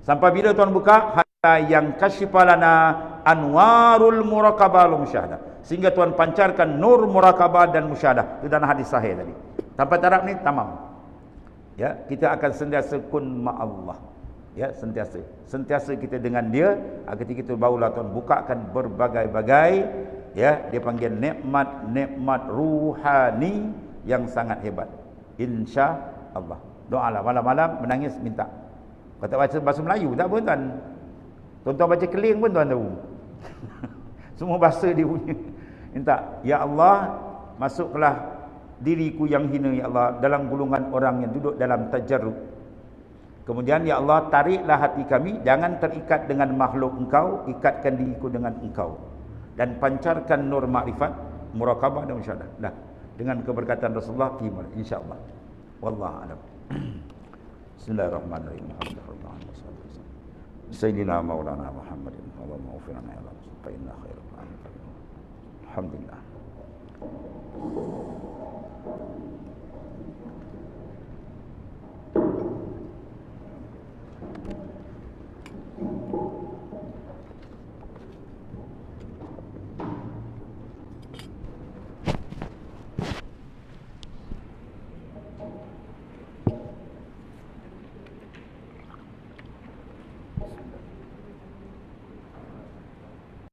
Sampai bila Tuhan buka? Hatta yang kasyifalana anwarul muraqabah wal musyahadah. Sehingga Tuhan pancarkan nur muraqabah dan musyahadah. Itu dalam hadis sahih tadi. Sampai taraf ni tamam. Ya, kita akan sentiasa kun ma'allah. Ya, sentiasa kita dengan dia. Ketika itu barulah Tuhan bukakan berbagai-bagai, ya, dia panggil nikmat ruhani yang sangat hebat. Insya-Allah. Doalah malam-malam menangis minta. Kau tak baca bahasa Melayu tak pun tuan. Tuan-tuan baca keling pun tuan tahu. Semua bahasa dia punya. Minta, ya Allah, masuklah diriku yang hina ya Allah dalam golongan orang yang duduk dalam tajarrud. Kemudian ya Allah, tariklah hati kami, jangan terikat dengan makhluk Engkau, ikatkan diriku dengan Engkau. Dan pancarkan nur makrifat, muraqabah dan musyahadah. Dah. Dengan keberkatan Rasulullah timur insya-Allah. Wallahu a'lam. Bismillahirrahmanirrahim. Sayyidina Maulana Muhammadin wa Allahumma ighfir lana ya Allah fa inna khairal amin. Alhamdulillah.